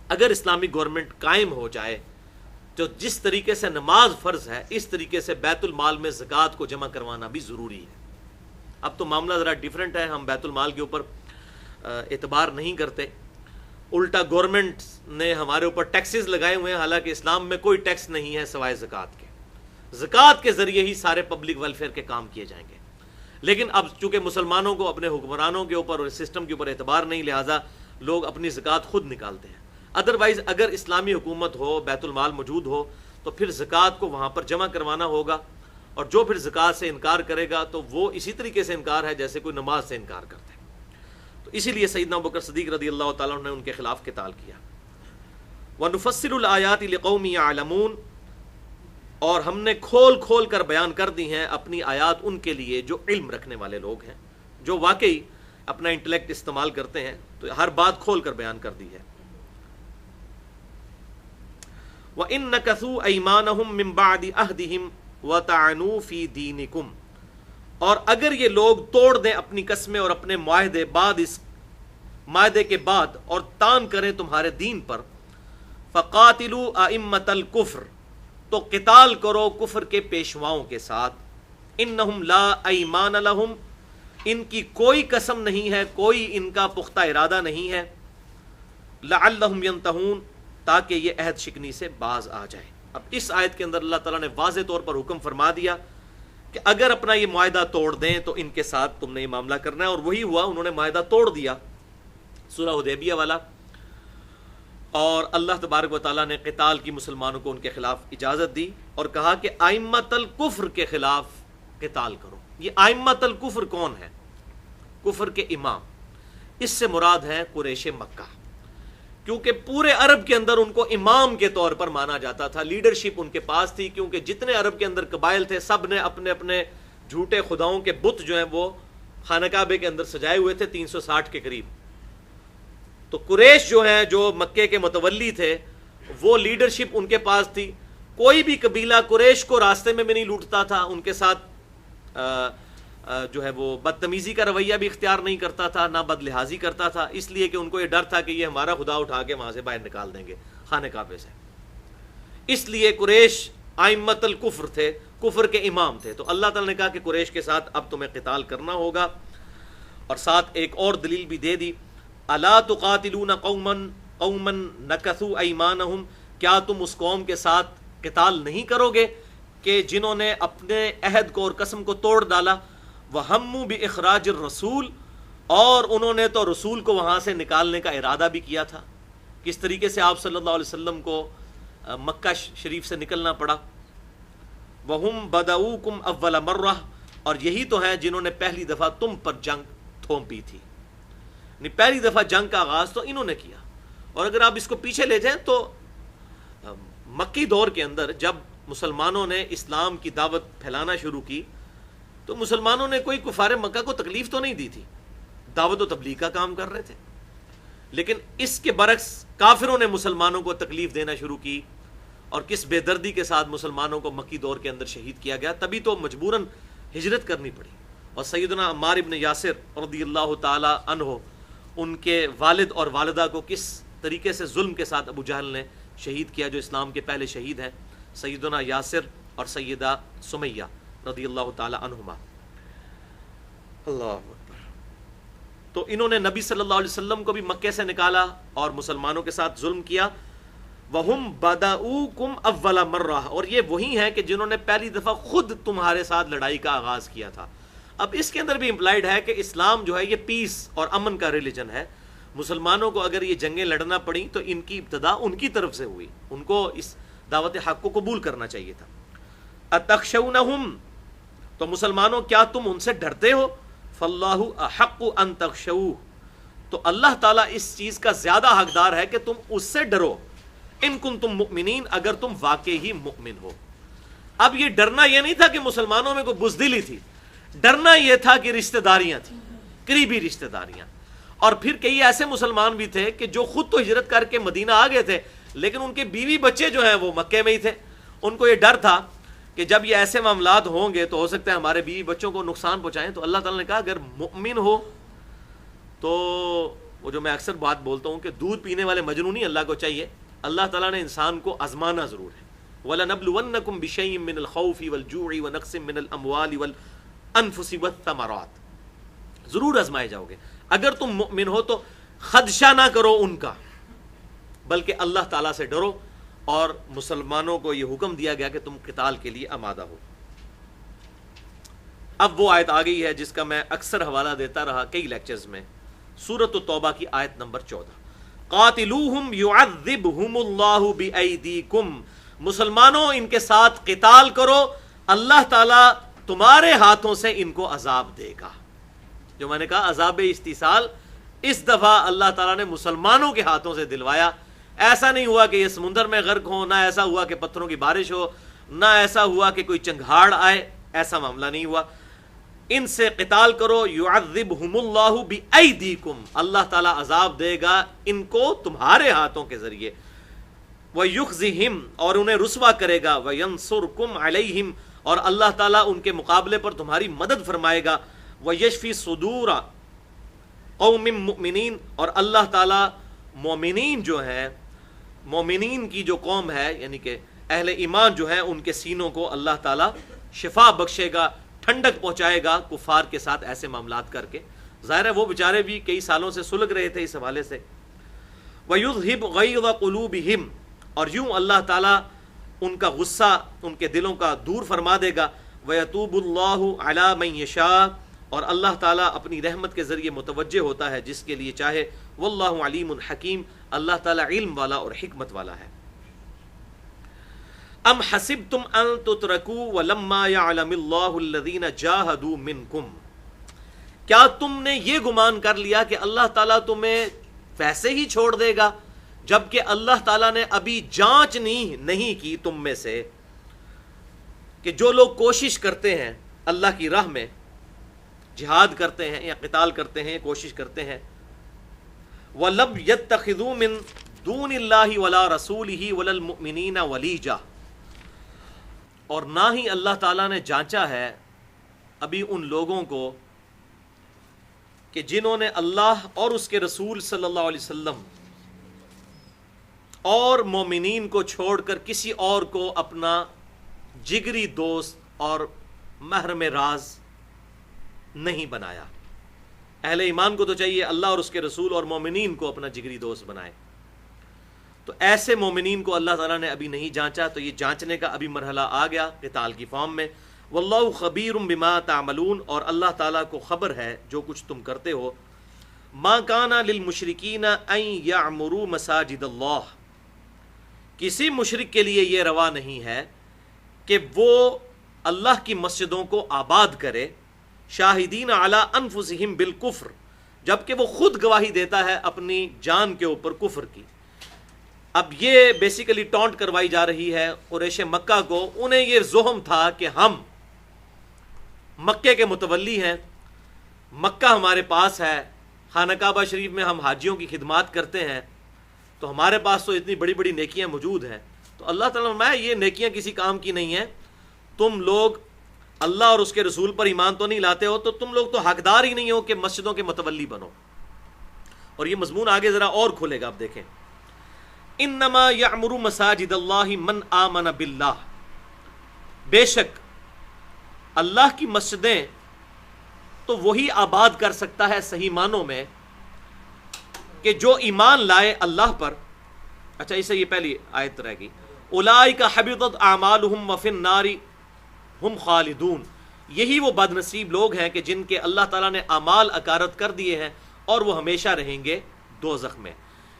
اگر اسلامک گورنمنٹ قائم ہو جائے تو جس طریقے سے نماز فرض ہے اس طریقے سے بیت المال میں زکوٰۃ کو جمع کروانا بھی ضروری ہے۔ اب تو معاملہ ذرا ڈیفرنٹ ہے، ہم بیت المال کے اوپر اعتبار نہیں کرتے، الٹا گورنمنٹ نے ہمارے اوپر ٹیکسز لگائے ہوئے ہیں، حالانکہ اسلام میں کوئی ٹیکس نہیں ہے سوائے زکوٰۃ کے۔ زکوٰۃ کے ذریعے ہی سارے پبلک ویلفیئر کے کام کیے جائیں گے، لیکن اب چونکہ مسلمانوں کو اپنے حکمرانوں کے اوپر اور سسٹم کے اوپر اعتبار نہیں، لہٰذا لوگ اپنی زکوٰۃ خود نکالتے ہیں۔ ادروائز اگر اسلامی حکومت ہو، بیت المال موجود ہو، تو پھر زکوٰۃ کو وہاں پر جمع کروانا ہوگا، اور جو پھر زکوٰۃ سے انکار کرے گا تو وہ اسی طریقے سے انکار ہے جیسے کوئی نماز سے انکار کرتے ہیں۔ تو اسی لیے سیدنا ابوبکر صدیق رضی اللہ تعالیٰ عنہ نے ان کے خلاف قتال کیا۔ وَنُفَصِّلُ الْآيَاتِ لِقَوْمٍ يَعْلَمُونَ، اور ہم نے کھول کھول کر بیان کر دی ہیں اپنی آیات ان کے لیے جو علم رکھنے والے لوگ ہیں، جو واقعی اپنا انٹلیکٹ استعمال کرتے ہیں، تو ہر بات کھول کر بیان کر دی ہے۔ وَإِن نَكَثُوا أَيْمَانَهُم مِّن بَعْدِ عَهْدِهِمْ وَطَعَنُوا فِي دِينِكُمْ، اور اگر یہ لوگ توڑ دیں اپنی قسمیں اور اپنے معاہدے بعد اس معاہدے کے بعد اور تان کریں تمہارے دین پر، فَقَاتِلُوا أَئِمَّةَ الْكُفْرِ، تو قتال کرو کفر کے پیشواؤں کے ساتھ، اِنَّهُمْ لَا أَيْمَانَ لَهُمْ، ان کی کوئی قسم نہیں ہے، کوئی ان کا پختہ ارادہ نہیں ہے، لَعَلَّهُمْ يَنْتَهُونَ، تاکہ یہ عہد شکنی سے باز آ جائے۔ اب اس آیت کے اندر اللہ تعالیٰ نے واضح طور پر حکم فرما دیا کہ اگر اپنا یہ معاہدہ توڑ دیں تو ان کے ساتھ تم نے یہ معاملہ کرنا ہے، اور وہی ہوا، انہوں نے معاہدہ توڑ دیا سورہ حدیبیہ والا، اور اللہ تبارک و تعالیٰ نے قتال کی مسلمانوں کو ان کے خلاف اجازت دی اور کہا کہ ائمۃ الکفر کے خلاف قتال کرو۔ یہ ائمۃ الکفر کون ہے؟ کفر کے امام، اس سے مراد ہے قریش مکہ، کیونکہ پورے عرب کے اندر ان کو امام کے طور پر مانا جاتا تھا، لیڈرشپ ان کے پاس تھی، کیونکہ جتنے عرب کے اندر قبائل تھے سب نے اپنے اپنے جھوٹے خداؤں کے بت جو ہیں وہ خانہ کعبے کے اندر سجائے ہوئے تھے 360 کے قریب۔ تو قریش جو ہیں، جو مکے کے متولی تھے، وہ لیڈرشپ ان کے پاس تھی، کوئی بھی قبیلہ قریش کو راستے میں بھی نہیں لوٹتا تھا، ان کے ساتھ جو ہے وہ بدتمیزی کا رویہ بھی اختیار نہیں کرتا تھا، نہ بد لحاظی کرتا تھا، اس لیے کہ ان کو یہ ڈر تھا کہ یہ ہمارا خدا اٹھا کے وہاں سے باہر نکال دیں گے خانہ کعبے سے۔ اس لیے قریش ائمۃ الکفر تھے، کفر کے امام تھے۔ تو اللہ تعالیٰ نے کہا کہ قریش کے ساتھ اب تمہیں قتال کرنا ہوگا، اور ساتھ ایک اور دلیل بھی دے دی، الا تقاتلون قوما نکثوا ایمانہم، کیا تم اس قوم کے ساتھ قتال نہیں کرو گے کہ جنہوں نے اپنے عہد کو اور قسم کو توڑ ڈالا، وہموا باخراج الرسول، اور انہوں نے تو رسول کو وہاں سے نکالنے کا ارادہ بھی کیا تھا۔ کس طریقے سے آپ صلی اللہ علیہ وسلم کو مکہ شریف سے نکلنا پڑا، وہم بدؤکم اول مرہ، اور یہی تو ہیں جنہوں نے پہلی دفعہ تم پر جنگ تھوپی تھی، یعنی پہلی دفعہ جنگ کا آغاز تو انہوں نے کیا۔ اور اگر آپ اس کو پیچھے لے جائیں تو مکی دور کے اندر جب مسلمانوں نے اسلام کی دعوت پھیلانا شروع کی تو مسلمانوں نے کوئی کفار مکہ کو تکلیف تو نہیں دی تھی، دعوت و تبلیغ کا کام کر رہے تھے، لیکن اس کے برعکس کافروں نے مسلمانوں کو تکلیف دینا شروع کی، اور کس بے دردی کے ساتھ مسلمانوں کو مکی دور کے اندر شہید کیا گیا۔ تبھی تو مجبوراً ہجرت کرنی پڑی، اور سیدنا عمار ابن یاسر رضی اللہ تعالی عنہ، ان کے والد اور والدہ کو کس طریقے سے ظلم کے ساتھ ابو جہل نے شہید کیا، جو اسلام کے پہلے شہید ہیں، سیدنا یاسر اور سیدہ سمیہ رضی اللہ تعالی عنہما۔ اللہ اکبر۔ تو انہوں نے نبی صلی اللہ علیہ وسلم کو بھی مکے سے نکالا اور مسلمانوں کے ساتھ ظلم کیا۔ وَهُمْ بَدَؤُوكُمْ أَوَّلَ مَرَّةٍ، اور یہ وہی ہیں کہ جنہوں نے پہلی دفعہ خود تمہارے ساتھ لڑائی کا آغاز کیا تھا۔ اب اس کے اندر بھی امپلائڈ ہے کہ اسلام جو ہے یہ پیس اور امن کا ریلیجن ہے۔ مسلمانوں کو اگر یہ جنگیں لڑنا پڑیں تو ان کی ابتدا ان کی طرف سے ہوئی، ان کو اس دعوت حق کو قبول کرنا چاہیے تھا۔ أَتَخْشَوْنَهُمْ، تو مسلمانوں کیا تم ان سے ڈرتے ہو؟ فَاللَّهُ أَحَقُّ أَن تَخْشَوْهُ، تو اللہ تعالیٰ اس چیز کا زیادہ حقدار ہے کہ تم اس سے ڈرو، ان کنتم مؤمنین، اگر تم واقعی ہی مؤمن ہو۔ اب یہ ڈرنا یہ نہیں تھا کہ مسلمانوں میں کوئی بزدلی تھی، ڈرنا یہ تھا کہ رشتہ داریاں تھیں، قریبی رشتہ داریاں، اور پھر کئی ایسے مسلمان بھی تھے کہ جو خود تو ہجرت کر کے مدینہ آ گئے تھے، لیکن ان کے بیوی بچے جو ہیں وہ مکے میں ہی تھے۔ ان کو یہ ڈر تھا کہ جب یہ ایسے معاملات ہوں گے تو ہو سکتا ہے ہمارے بیوی بچوں کو نقصان پہنچائیں، تو اللہ تعالیٰ نے کہا اگر مؤمن ہو تو وہ جو میں اکثر بات بولتا ہوں کہ دودھ پینے والے مجنونی اللہ کو چاہیے، اللہ تعالیٰ نے انسان کو آزمانا ضرور ہے۔ وَلَنَبْلُوَنَّكُمْ بِشَيْءٍ مِّنَ الْخَوْفِ وَالْجُوعِ وَنَقْصٍ مِّنَ الْأَمْوَالِ وَالْأَنفُسِ وَالثَّمَرَاتِ، ضرور آزمائے جاؤ گے۔ اگر تم مؤمن ہو تو خدشہ نہ کرو ان کا، بلکہ اللہ تعالیٰ سے ڈرو، اور مسلمانوں کو یہ حکم دیا گیا کہ تم قتال کے لیے آمادہ ہو۔ اب وہ آیت آ گئی ہے جس کا میں اکثر حوالہ دیتا رہا کئی لیکچرز میں، سورۃ التوبہ کی آیت نمبر 14، قاتلوہم یعذبہم اللہ بایدیکم، مسلمانوں ان کے ساتھ قتال کرو، اللہ تعالیٰ تمہارے ہاتھوں سے ان کو عذاب دے گا۔ جو میں نے کہا عذاب استیصال اس دفعہ اللہ تعالیٰ نے مسلمانوں کے ہاتھوں سے دلوایا۔ ایسا نہیں ہوا کہ یہ سمندر میں غرق ہو، نہ ایسا ہوا کہ پتھروں کی بارش ہو، نہ ایسا ہوا کہ کوئی چنگھاڑ آئے، ایسا معاملہ نہیں ہوا۔ ان سے قتال کرو، یعذبہم اللہ بایدیکم، اللہ تعالیٰ عذاب دے گا ان کو تمہارے ہاتھوں کے ذریعے، ویخزہم، اور انہیں رسوا کرے گا، وینصرکم علیہم، اور اللہ تعالیٰ ان کے مقابلے پر تمہاری مدد فرمائے گا، ویشفی صدور قوم مؤمنین، اور اللہ تعالیٰ مومنین جو ہیں، مومنین کی جو قوم ہے یعنی کہ اہل ایمان جو ہیں، ان کے سینوں کو اللہ تعالیٰ شفا بخشے گا، ٹھنڈک پہنچائے گا کفار کے ساتھ ایسے معاملات کر کے۔ ظاہر ہے وہ بیچارے بھی کئی سالوں سے سلگ رہے تھے اس حوالے سے۔ وَيُذْهِبْ غَيْظَ قُلُوبِهِمْ، اور یوں اللہ تعالیٰ ان کا غصہ ان کے دلوں کا دور فرما دے گا۔ وَيَتُوبُ اللَّهُ عَلَى مَن يَشَاءُ، اور اللہ تعالیٰ اپنی رحمت کے ذریعے متوجہ ہوتا ہے جس کے لیے چاہے۔ وَاللَّهُ عَلِيمٌ حَكِيمٌ، اللہ تعالیٰ علم والا اور حکمت والا ہے۔ ام حسبتم ان تترکوا ولما يعلم اللہ الذین جاہدوا منکم، کیا تم نے یہ گمان کر لیا کہ اللہ تعالیٰ تمہیں ویسے ہی چھوڑ دے گا، جبکہ اللہ تعالیٰ نے ابھی جانچ نہیں کی تم میں سے کہ جو لوگ کوشش کرتے ہیں اللہ کی راہ میں، جہاد کرتے ہیں یا قتال کرتے ہیں، کوشش کرتے ہیں، وَلَمْ يَتَّخِذُوا مِن دُونِ اللَّهِ وَلَا رَسُولِهِ وَلَا الْمُؤْمِنِينَ وَلِيجَةً، اور نہ ہی اللہ تعالیٰ نے جانچا ہے ابھی ان لوگوں کو کہ جنہوں نے اللہ اور اس کے رسول صلی اللہ علیہ وسلم اور مومنین کو چھوڑ کر کسی اور کو اپنا جگری دوست اور محرم راز نہیں بنایا. اہل ایمان کو تو چاہیے اللہ اور اس کے رسول اور مومنین کو اپنا جگری دوست بنائے. تو ایسے مومنین کو اللہ تعالیٰ نے ابھی نہیں جانچا، تو یہ جانچنے کا ابھی مرحلہ آ گیا قتال کی فارم میں. واللہ خبیر بما تعملون، اور اللہ تعالیٰ کو خبر ہے جو کچھ تم کرتے ہو. ما کان للمشرکین ان یعمروا مساجد اللہ، کسی مشرک کے لیے یہ روا نہیں ہے کہ وہ اللہ کی مسجدوں کو آباد کرے، شاہدین علی انفسہم بالکفر، جبکہ وہ خود گواہی دیتا ہے اپنی جان کے اوپر کفر کی. اب یہ بیسیکلی ٹونٹ کروائی جا رہی ہے قریش مکہ کو. انہیں یہ زہم تھا کہ ہم مکے کے متولی ہیں، مکہ ہمارے پاس ہے، خانہ کعبہ شریف میں ہم حاجیوں کی خدمات کرتے ہیں، تو ہمارے پاس تو اتنی بڑی بڑی نیکیاں موجود ہیں. تو اللہ تعالیٰ میں یہ نیکیاں کسی کام کی نہیں ہیں، تم لوگ اللہ اور اس کے رسول پر ایمان تو نہیں لاتے ہو، تو تم لوگ تو حقدار ہی نہیں ہو کہ مسجدوں کے متولی بنو. اور یہ مضمون آگے ذرا اور کھلے گا، آپ دیکھیں. انما یعمر مساجد اللہ من آمن باللہ، بے شک اللہ کی مسجدیں تو وہی آباد کر سکتا ہے صحیح معنوں میں کہ جو ایمان لائے اللہ پر. اچھا، اسے یہ پہلی آیت رہ گئی. اولئک حبطت اعمالہم وفی النار ہم خالدون، یہی وہ بد نصیب لوگ ہیں کہ جن کے اللہ تعالیٰ نے اعمال اکارت کر دیے ہیں اور وہ ہمیشہ رہیں گے دوزخ میں.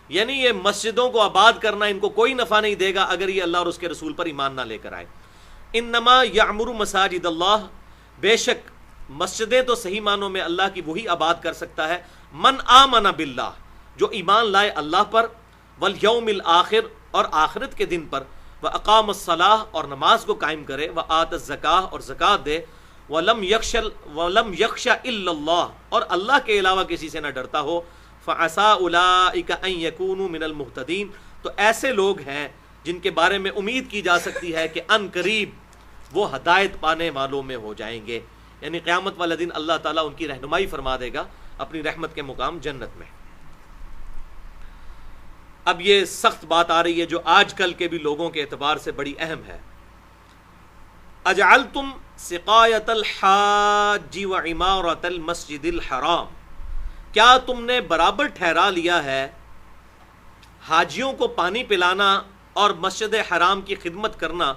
یعنی یہ مسجدوں کو آباد کرنا ان کو کوئی نفع نہیں دے گا اگر یہ اللہ اور اس کے رسول پر ایمان نہ لے کر آئے. انما یعمر مساجد اللہ، بے شک مسجدیں تو صحیح معنوں میں اللہ کی وہی آباد کر سکتا ہے من آمن باللہ، جو ایمان لائے اللہ پر، والیوم الآخر، اور آخرت کے دن پر، واقام الصلاۃ، اور نماز کو قائم کرے، وآت الزکاۃ، اور زکوٰۃ دے، ولم یخش الا اللہ، اور اللہ کے علاوہ کسی سے نہ ڈرتا ہو. فعسى اولئک ان یکونوا من المہتدین، تو ایسے لوگ ہیں جن کے بارے میں امید کی جا سکتی ہے کہ ان قریب وہ ہدایت پانے والوں میں ہو جائیں گے. یعنی قیامت والا دن اللہ تعالیٰ ان کی رہنمائی فرما دے گا اپنی رحمت کے مقام جنت میں. اب یہ سخت بات آ رہی ہے جو آج کل کے بھی لوگوں کے اعتبار سے بڑی اہم ہے. اجعلتم سقایۃ الحاج وعمارۃ المسجد الحرام، کیا تم نے برابر ٹھہرا لیا ہے حاجیوں کو پانی پلانا اور مسجد حرام کی خدمت کرنا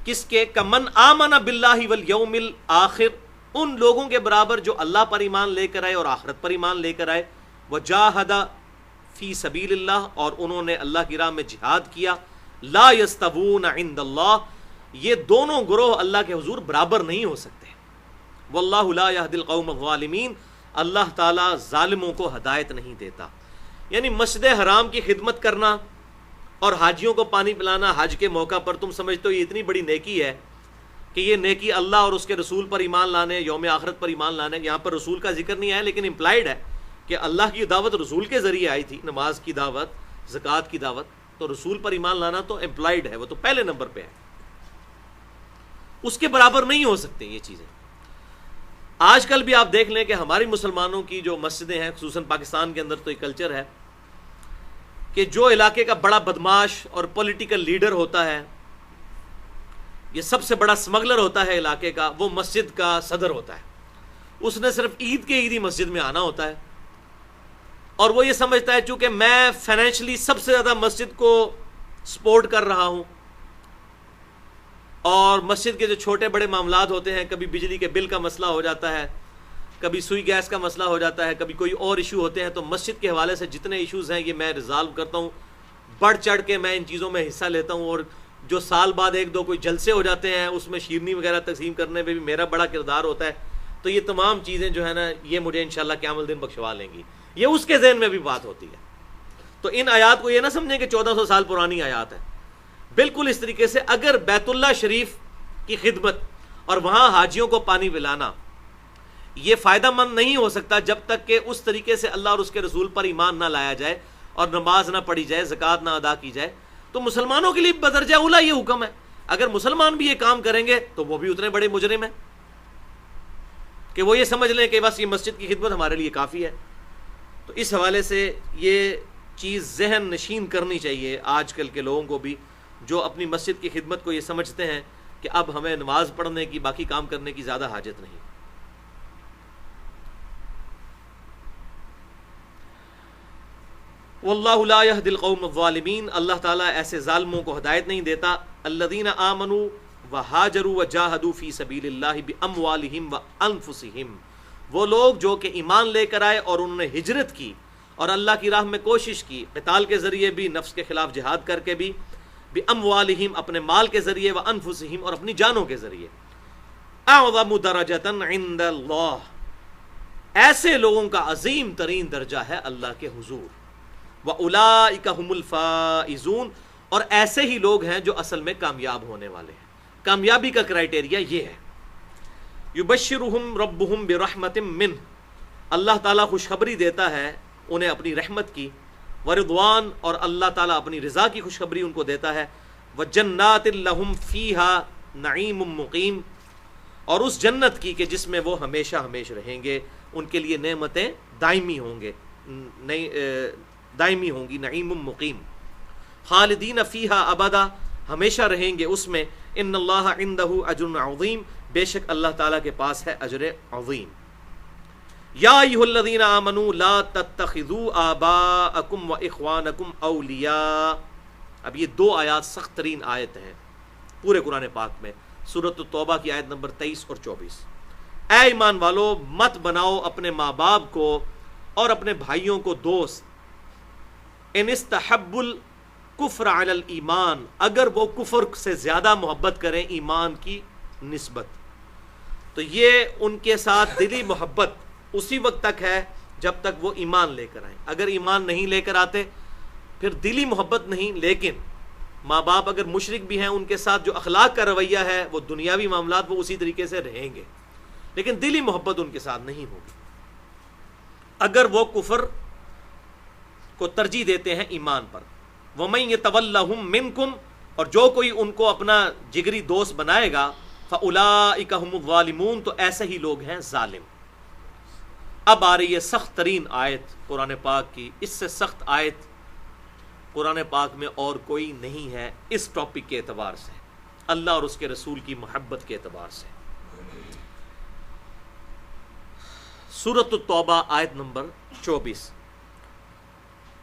کس کے؟ کمن آمن باللہ والیوم الآخر، ان لوگوں کے برابر جو اللہ پر ایمان لے کر آئے اور آخرت پر ایمان لے کر آئے. وجاہد فی سبیل اللہ، اور انہوں نے اللہ کی راہ میں جہاد کیا. لا یستوون عند اللہ، یہ دونوں گروہ اللہ کے حضور برابر نہیں ہو سکتے. واللہ لا یہدی القوم الظالمین، اللہ تعالیٰ ظالموں کو ہدایت نہیں دیتا. یعنی مسجد حرام کی خدمت کرنا اور حاجیوں کو پانی پلانا حج کے موقع پر، تم سمجھتے ہو یہ اتنی بڑی نیکی ہے کہ یہ نیکی اللہ اور اس کے رسول پر ایمان لانے، یوم آخرت پر ایمان لانے. یہاں پر رسول کا ذکر نہیں آیا لیکن امپلائڈ ہے کہ اللہ کی دعوت رسول کے ذریعے آئی تھی، نماز کی دعوت، زکوٰۃ کی دعوت، تو رسول پر ایمان لانا تو امپلائڈ ہے، وہ تو پہلے نمبر پہ ہے. اس کے برابر نہیں ہو سکتے یہ چیزیں. آج کل بھی آپ دیکھ لیں کہ ہماری مسلمانوں کی جو مسجدیں ہیں، خصوصاً پاکستان کے اندر تو یہ کلچر ہے کہ جو علاقے کا بڑا بدماش اور پولیٹیکل لیڈر ہوتا ہے، یہ سب سے بڑا سمگلر ہوتا ہے علاقے کا، وہ مسجد کا صدر ہوتا ہے. اس نے صرف عید کے عیدی مسجد میں آنا ہوتا ہے، اور وہ یہ سمجھتا ہے چونکہ میں فائنینشلی سب سے زیادہ مسجد کو سپورٹ کر رہا ہوں، اور مسجد کے جو چھوٹے بڑے معاملات ہوتے ہیں، کبھی بجلی کے بل کا مسئلہ ہو جاتا ہے، کبھی سوئی گیس کا مسئلہ ہو جاتا ہے، کبھی کوئی اور ایشو ہوتے ہیں، تو مسجد کے حوالے سے جتنے ایشوز ہیں یہ میں ریزالو کرتا ہوں، بڑھ چڑھ کے میں ان چیزوں میں حصہ لیتا ہوں. اور جو سال بعد ایک دو کوئی جلسے ہو جاتے ہیں، اس میں شیرنی وغیرہ تقسیم کرنے میں بھی میرا بڑا کردار ہوتا ہے. تو یہ تمام چیزیں جو ہے نا، یہ مجھے انشاءاللہ قیامت الدین بخشوا لیں گی. یہ اس کے ذہن میں بھی بات ہوتی ہے. تو ان آیات کو یہ نہ سمجھیں کہ 1400 سال پرانی آیات ہے. بالکل اس طریقے سے اگر بیت اللہ شریف کی خدمت اور وہاں حاجیوں کو پانی پلانا یہ فائدہ مند نہیں ہو سکتا جب تک کہ اس طریقے سے اللہ اور اس کے رسول پر ایمان نہ لایا جائے اور نماز نہ پڑھی جائے، زکوٰۃ نہ ادا کی جائے. تو مسلمانوں کے لیے بدرجہ اولا یہ حکم ہے اگر مسلمان بھی یہ کام کریں گے تو وہ بھی اتنے بڑے مجرم ہیں کہ وہ یہ سمجھ لیں کہ بس یہ مسجد کی خدمت ہمارے لیے کافی ہے. تو اس حوالے سے یہ چیز ذہن نشین کرنی چاہیے آج کل کے لوگوں کو بھی، جو اپنی مسجد کی خدمت کو یہ سمجھتے ہیں کہ اب ہمیں نماز پڑھنے کی، باقی کام کرنے کی زیادہ حاجت نہیں. واللہ لا یہدی القوم الظالمین، اللہ تعالیٰ ایسے ظالموں کو ہدایت نہیں دیتا. الذین آمنوا وہاجروا وجاہدوا فی سبیل اللہ باموالہم وانفسہم، وہ لوگ جو کہ ایمان لے کر آئے اور انہوں نے ہجرت کی اور اللہ کی راہ میں کوشش کی، قتال کے ذریعے بھی، نفس کے خلاف جہاد کر کے بھی، باموالہم اپنے مال کے ذریعے، وانفسہم اور اپنی جانوں کے ذریعے. اعظم درجۃ عند اللہ، ایسے لوگوں کا عظیم ترین درجہ ہے اللہ کے حضور. وَأُولَئِكَ هُمُ الْفَائِزُونَ، اور ایسے ہی لوگ ہیں جو اصل میں کامیاب ہونے والے ہیں. کامیابی کا کرائٹیریا یہ ہے. يُبَشِّرُهُمْ رَبُّهُمْ بِرَحْمَةٍ مِّنْهُ، اللہ تعالیٰ خوشخبری دیتا ہے انہیں اپنی رحمت کی. ورضوان، اور اللہ تعالیٰ اپنی رضا کی خوشخبری ان کو دیتا ہے. وَجَنَّاتٍ لَهُمْ فِيهَا نَعِيمٌ مُقِيمٌ، اور اس جنت کی کہ جس میں وہ ہمیشہ ہمیشہ رہیں گے، ان کے لیے نعمتیں دائمی ہوں گے، دائمی ہوں گی. نعیم مقیم. خالدین فیہا ابدا، ہمیشہ رہیں گے اس میں. ان اللہ عندہ اجر عظیم، بے شک اللہ تعالیٰ کے پاس ہے اجر عظیم. یا ایھا الذین آمنوا لا تتخذوا آباءکم واخوانکم اولیاء. اب یہ دو آیات سخت ترین آیت ہیں پورے قرآن پاک میں. سورۃ التوبہ کی آیت نمبر 23 اور 24. اے ایمان والو، مت بناؤ اپنے ماں باپ کو اور اپنے بھائیوں کو دوست. ان استحب الکفر علی الایمان، اگر وہ کفر سے زیادہ محبت کریں ایمان کی نسبت، تو یہ ان کے ساتھ دلی محبت اسی وقت تک ہے جب تک وہ ایمان لے کر آئیں. اگر ایمان نہیں لے کر آتے پھر دلی محبت نہیں. لیکن ماں باپ اگر مشرک بھی ہیں، ان کے ساتھ جو اخلاق کا رویہ ہے، وہ دنیاوی معاملات وہ اسی طریقے سے رہیں گے، لیکن دلی محبت ان کے ساتھ نہیں ہوگی. اگر وہ کفر کو ترجیح دیتے ہیں ایمان پر. وَمَن يَتَوَلَّهُم مِّنكُمْ، اور جو کوئی ان کو اپنا جگری دوست بنائے گا، فَأُولَئِكَ هُمُ الظَّالِمُونَ، تو ایسے ہی لوگ ہیں ظالم. اب آ رہی ہے سخت ترین آیت قرآن پاک کی. اس سے سخت آیت قرآن پاک میں اور کوئی نہیں ہے اس ٹاپک کے اعتبار سے، اللہ اور اس کے رسول کی محبت کے اعتبار سے. سورۃ التوبہ آیت نمبر 24.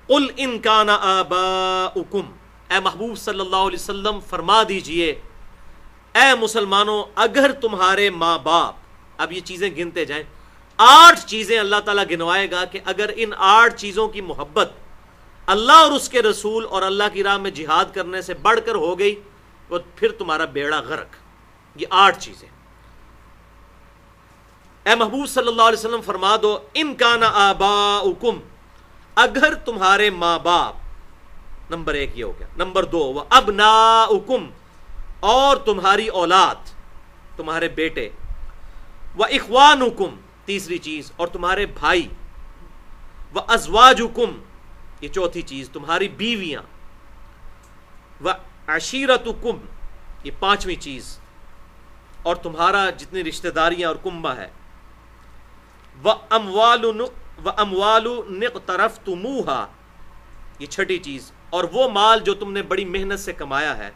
قل ان کان آباؤکم، اے محبوب صلی اللہ علیہ وسلم فرما دیجئے اے مسلمانوں، اگر تمہارے ماں باپ، اب یہ چیزیں گنتے جائیں، 8 چیزیں اللہ تعالیٰ گنوائے گا کہ اگر ان 8 چیزوں کی محبت اللہ اور اس کے رسول اور اللہ کی راہ میں جہاد کرنے سے بڑھ کر ہو گئی، تو پھر تمہارا بیڑا غرق. یہ 8 چیزیں اے محبوب صلی اللہ علیہ وسلم فرما دو، ان کان آباؤکم، اگر تمہارے ماں باپ، نمبر 1 یہ ہو گیا. نمبر 2 وَأَبْنَاؤُكُمْ، اور تمہاری اولاد، تمہارے بیٹے. وَإِخْوَانُكُمْ، تیسری چیز، اور تمہارے بھائی. وَأَزْوَاجُكُمْ، یہ چوتھی چیز، تمہاری بیویاں. وَعَشِيرَتُكُمْ، یہ 5ویں چیز، اور تمہارا جتنی رشتہ داریاں اور کنبہ ہے. وَأَمْوَالُ نِقْتَرَفْتُمُوهَا، یہ 6ٹھی چیز، اور وہ مال جو تم نے بڑی محنت سے کمایا ہے.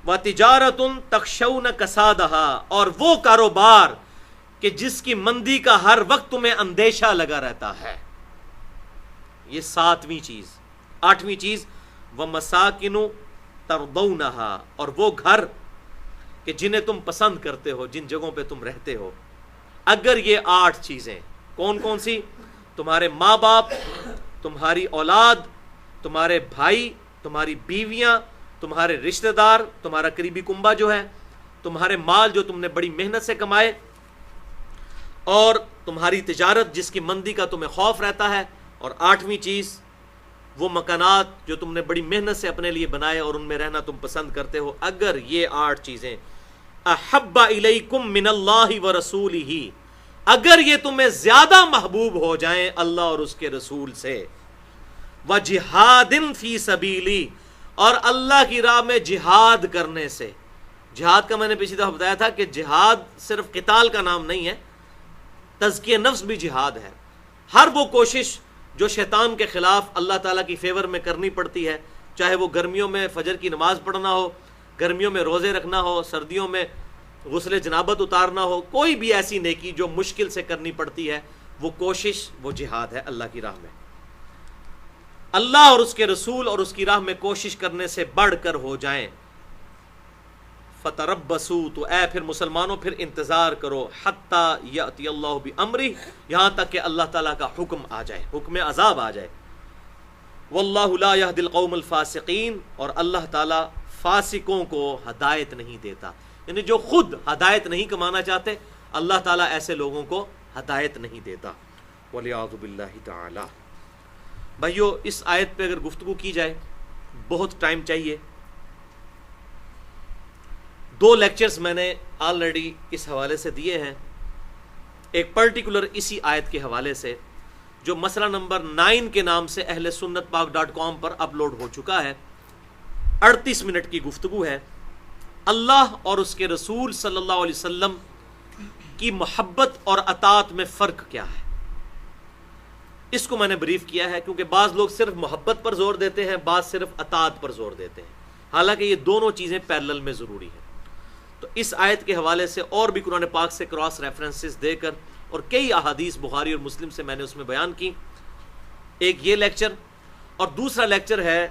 وَتِجَارَةٌ تَخْشَوْنَ كَسَادَهَا، اور وہ کاروبار کہ جس کی مندی کا ہر وقت تمہیں اندیشہ لگا رہتا ہے. یہ 7ویں چیز. 8ویں چیز وَمَسَاكِنُ تَرْضَوْنَهَا، اور وہ گھر کہ جنہیں تم پسند کرتے ہو، جن جگہوں پہ تم رہتے ہو. اگر یہ 8 چیزیں، کون کون سی؟ تمہارے ماں باپ، تمہاری اولاد، تمہارے بھائی، تمہاری بیویاں، تمہارے رشتہ دار، تمہارا قریبی کنبہ جو ہے، تمہارے مال جو تم نے بڑی محنت سے کمائے، اور تمہاری تجارت جس کی مندی کا تمہیں خوف رہتا ہے. اور 8ویں چیز وہ مکانات جو تم نے بڑی محنت سے اپنے لیے بنائے اور ان میں رہنا تم پسند کرتے ہو. اگر یہ 8 چیزیں احب الیکم من اللہ ورسولہ، اگر یہ تمہیں زیادہ محبوب ہو جائیں اللہ اور اس کے رسول سے، وجہاد فی سبیلی، اور اللہ کی راہ میں جہاد کرنے سے. جہاد کا میں نے پچھلی دفعہ بتایا تھا کہ جہاد صرف قتال کا نام نہیں ہے، تزکیہ نفس بھی جہاد ہے. ہر وہ کوشش جو شیطان کے خلاف اللہ تعالیٰ کی فیور میں کرنی پڑتی ہے، چاہے وہ گرمیوں میں فجر کی نماز پڑھنا ہو، گرمیوں میں روزے رکھنا ہو، سردیوں میں غسل جنابت اتارنا ہو، کوئی بھی ایسی نیکی جو مشکل سے کرنی پڑتی ہے، وہ کوشش، وہ جہاد ہے اللہ کی راہ میں. اللہ اور اس کے رسول اور اس کی راہ میں کوشش کرنے سے بڑھ کر ہو جائیں. فتربصوا، تو اے پھر مسلمانوں پھر انتظار کرو، حتی یأتی اللہ بامرہ، یہاں تک کہ اللہ تعالیٰ کا حکم آ جائے، حکم عذاب آ جائے. واللہ لا یہدی القوم الفاسقین، اور اللہ تعالیٰ فاسقوں کو ہدایت نہیں دیتا. یعنی جو خود ہدایت نہیں کمانا چاہتے، اللہ تعالیٰ ایسے لوگوں کو ہدایت نہیں دیتا. والعیاذ باللہ تعالی. بھائیو، اس آیت پہ اگر گفتگو کی جائے بہت ٹائم چاہیے. 2 لیکچرز میں نے آلریڈی اس حوالے سے دیے ہیں. ایک پرٹیکولر اسی آیت کے حوالے سے جو مسئلہ نمبر 9 کے نام سے اہل سنت پاک.com پر اپلوڈ ہو چکا ہے. 38 منٹ کی گفتگو ہے. اللہ اور اس کے رسول صلی اللہ علیہ وسلم کی محبت اور اطاعت میں فرق کیا ہے، اس کو میں نے بریف کیا ہے، کیونکہ بعض لوگ صرف محبت پر زور دیتے ہیں، بعض صرف اطاعت پر زور دیتے ہیں، حالانکہ یہ دونوں چیزیں پیرلل میں ضروری ہیں. تو اس آیت کے حوالے سے اور بھی قرآن پاک سے کراس ریفرنسز دے کر اور کئی احادیث بخاری اور مسلم سے میں نے اس میں بیان کی. ایک یہ لیکچر، اور دوسرا لیکچر ہے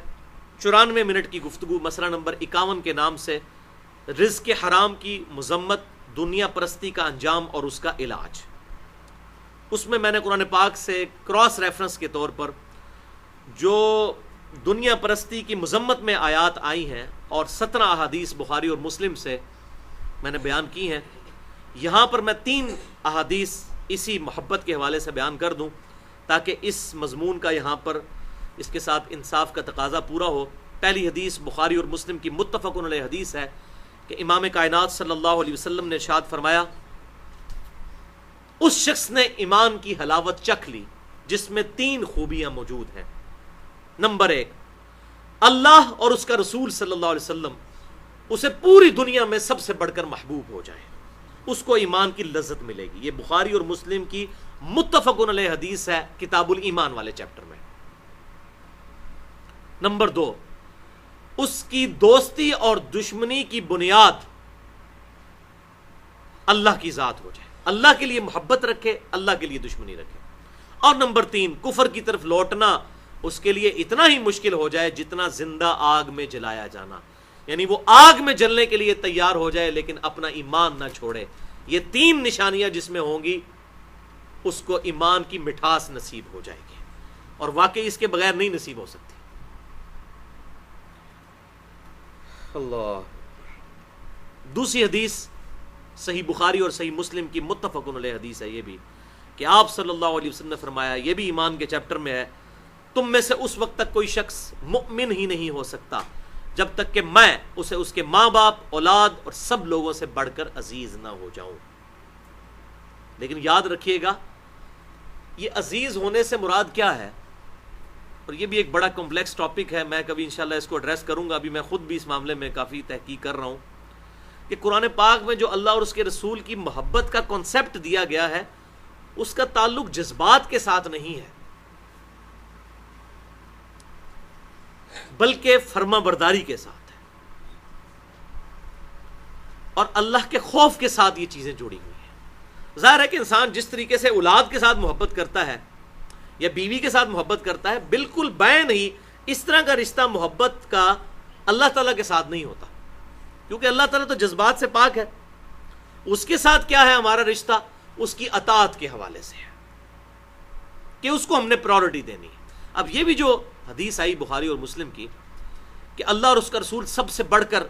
94 منٹ کی گفتگو مسئلہ نمبر 51 کے نام سے رزق حرام کی مذمت، دنیا پرستی کا انجام اور اس کا علاج. اس میں میں نے قرآن پاک سے کراس ریفرنس کے طور پر جو دنیا پرستی کی مذمت میں آیات آئی ہیں اور 17 احادیث بخاری اور مسلم سے میں نے بیان کی ہیں. یہاں پر میں 3 احادیث اسی محبت کے حوالے سے بیان کر دوں تاکہ اس مضمون کا یہاں پر اس کے ساتھ انصاف کا تقاضا پورا ہو. پہلی حدیث بخاری اور مسلم کی متفق علیہ حدیث ہے کہ امام کائنات صلی اللہ علیہ وسلم نے ارشاد فرمایا، اس شخص نے ایمان کی حلاوت چکھ لی جس میں 3 خوبیاں موجود ہیں. نمبر 1، اللہ اور اس کا رسول صلی اللہ علیہ وسلم اسے پوری دنیا میں سب سے بڑھ کر محبوب ہو جائے، اس کو ایمان کی لذت ملے گی. یہ بخاری اور مسلم کی متفق علیہ حدیث ہے کتاب الایمان والے چیپٹر میں. نمبر 2، اس کی دوستی اور دشمنی کی بنیاد اللہ کی ذات ہو جائے، اللہ کے لیے محبت رکھے، اللہ کے لیے دشمنی رکھے. اور نمبر 3، کفر کی طرف لوٹنا اس کے لیے اتنا ہی مشکل ہو جائے جتنا زندہ آگ میں جلایا جانا، یعنی وہ آگ میں جلنے کے لیے تیار ہو جائے لیکن اپنا ایمان نہ چھوڑے. یہ 3 نشانیاں جس میں ہوں گی اس کو ایمان کی مٹھاس نصیب ہو جائے گی، اور واقعی اس کے بغیر نہیں نصیب ہو سکتی. اللہ. دوسری حدیث صحیح بخاری اور صحیح مسلم کی متفق علیہ حدیث ہے یہ بھی، کہ آپ صلی اللہ علیہ وسلم نے فرمایا، یہ بھی ایمان کے چیپٹر میں ہے، تم میں سے اس وقت تک کوئی شخص مؤمن ہی نہیں ہو سکتا جب تک کہ میں اسے اس کے ماں باپ، اولاد اور سب لوگوں سے بڑھ کر عزیز نہ ہو جاؤں. لیکن یاد رکھیے گا یہ عزیز ہونے سے مراد کیا ہے، اور یہ بھی ایک بڑا کمپلیکس ٹاپک ہے، میں کبھی انشاءاللہ اس کو ایڈریس کروں گا. ابھی میں خود بھی اس معاملے میں کافی تحقیق کر رہا ہوں کہ قرآن پاک میں جو اللہ اور اس کے رسول کی محبت کا کنسیپٹ دیا گیا ہے اس کا تعلق جذبات کے ساتھ نہیں ہے بلکہ فرما برداری کے ساتھ ہے، اور اللہ کے خوف کے ساتھ یہ چیزیں جڑی ہوئی ہیں. ظاہر ہے کہ انسان جس طریقے سے اولاد کے ساتھ محبت کرتا ہے یا بیوی کے ساتھ محبت کرتا ہے، بالکل بین ہی اس طرح کا رشتہ محبت کا اللہ تعالیٰ کے ساتھ نہیں ہوتا، کیونکہ اللہ تعالیٰ تو جذبات سے پاک ہے. اس کے ساتھ کیا ہے ہمارا رشتہ؟ اس کی اطاعت کے حوالے سے ہے کہ اس کو ہم نے پرائورٹی دینی ہے. اب یہ بھی جو حدیث آئی بخاری اور مسلم کی کہ اللہ اور اس کا رسول سب سے بڑھ کر،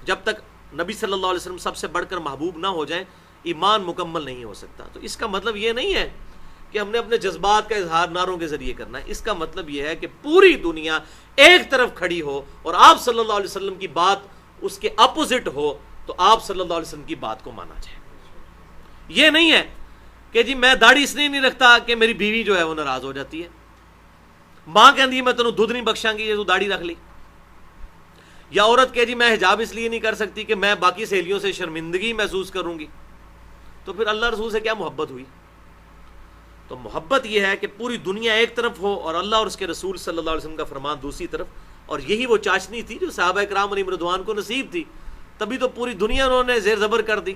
جب تک نبی صلی اللہ علیہ وسلم سب سے بڑھ کر محبوب نہ ہو جائیں ایمان مکمل نہیں ہو سکتا. تو اس کا مطلب یہ نہیں ہے کہ ہم نے اپنے جذبات کا اظہار نعروں کے ذریعے کرنا ہے. اس کا مطلب یہ ہے کہ پوری دنیا ایک طرف کھڑی ہو اور آپ صلی اللہ علیہ وسلم کی بات اس کے اپوزٹ ہو تو آپ صلی اللہ علیہ وسلم کی بات کو مانا جائے. یہ نہیں ہے کہ جی میں داڑھی اس لیے نہیں رکھتا کہ میری بیوی جو ہے وہ ناراض ہو جاتی ہے، ماں کہندی ہے میں تینوں دودھ نہیں بخشاں گی یہ تو داڑھی رکھ لی. یا عورت کہ جی میں حجاب اس لیے نہیں کر سکتی کہ میں باقی سہیلیوں سے شرمندگی محسوس کروں گی، تو پھر اللہ رسول سے کیا محبت ہوئی؟ تو محبت یہ ہے کہ پوری دنیا ایک طرف ہو اور اللہ اور اس کے رسول صلی اللہ علیہ وسلم کا فرمان دوسری طرف، اور یہی وہ چاشنی تھی جو صحابہ کرام علیہم رضوان کو نصیب تھی، تبھی تو پوری دنیا انہوں نے زیر زبر کر دی۔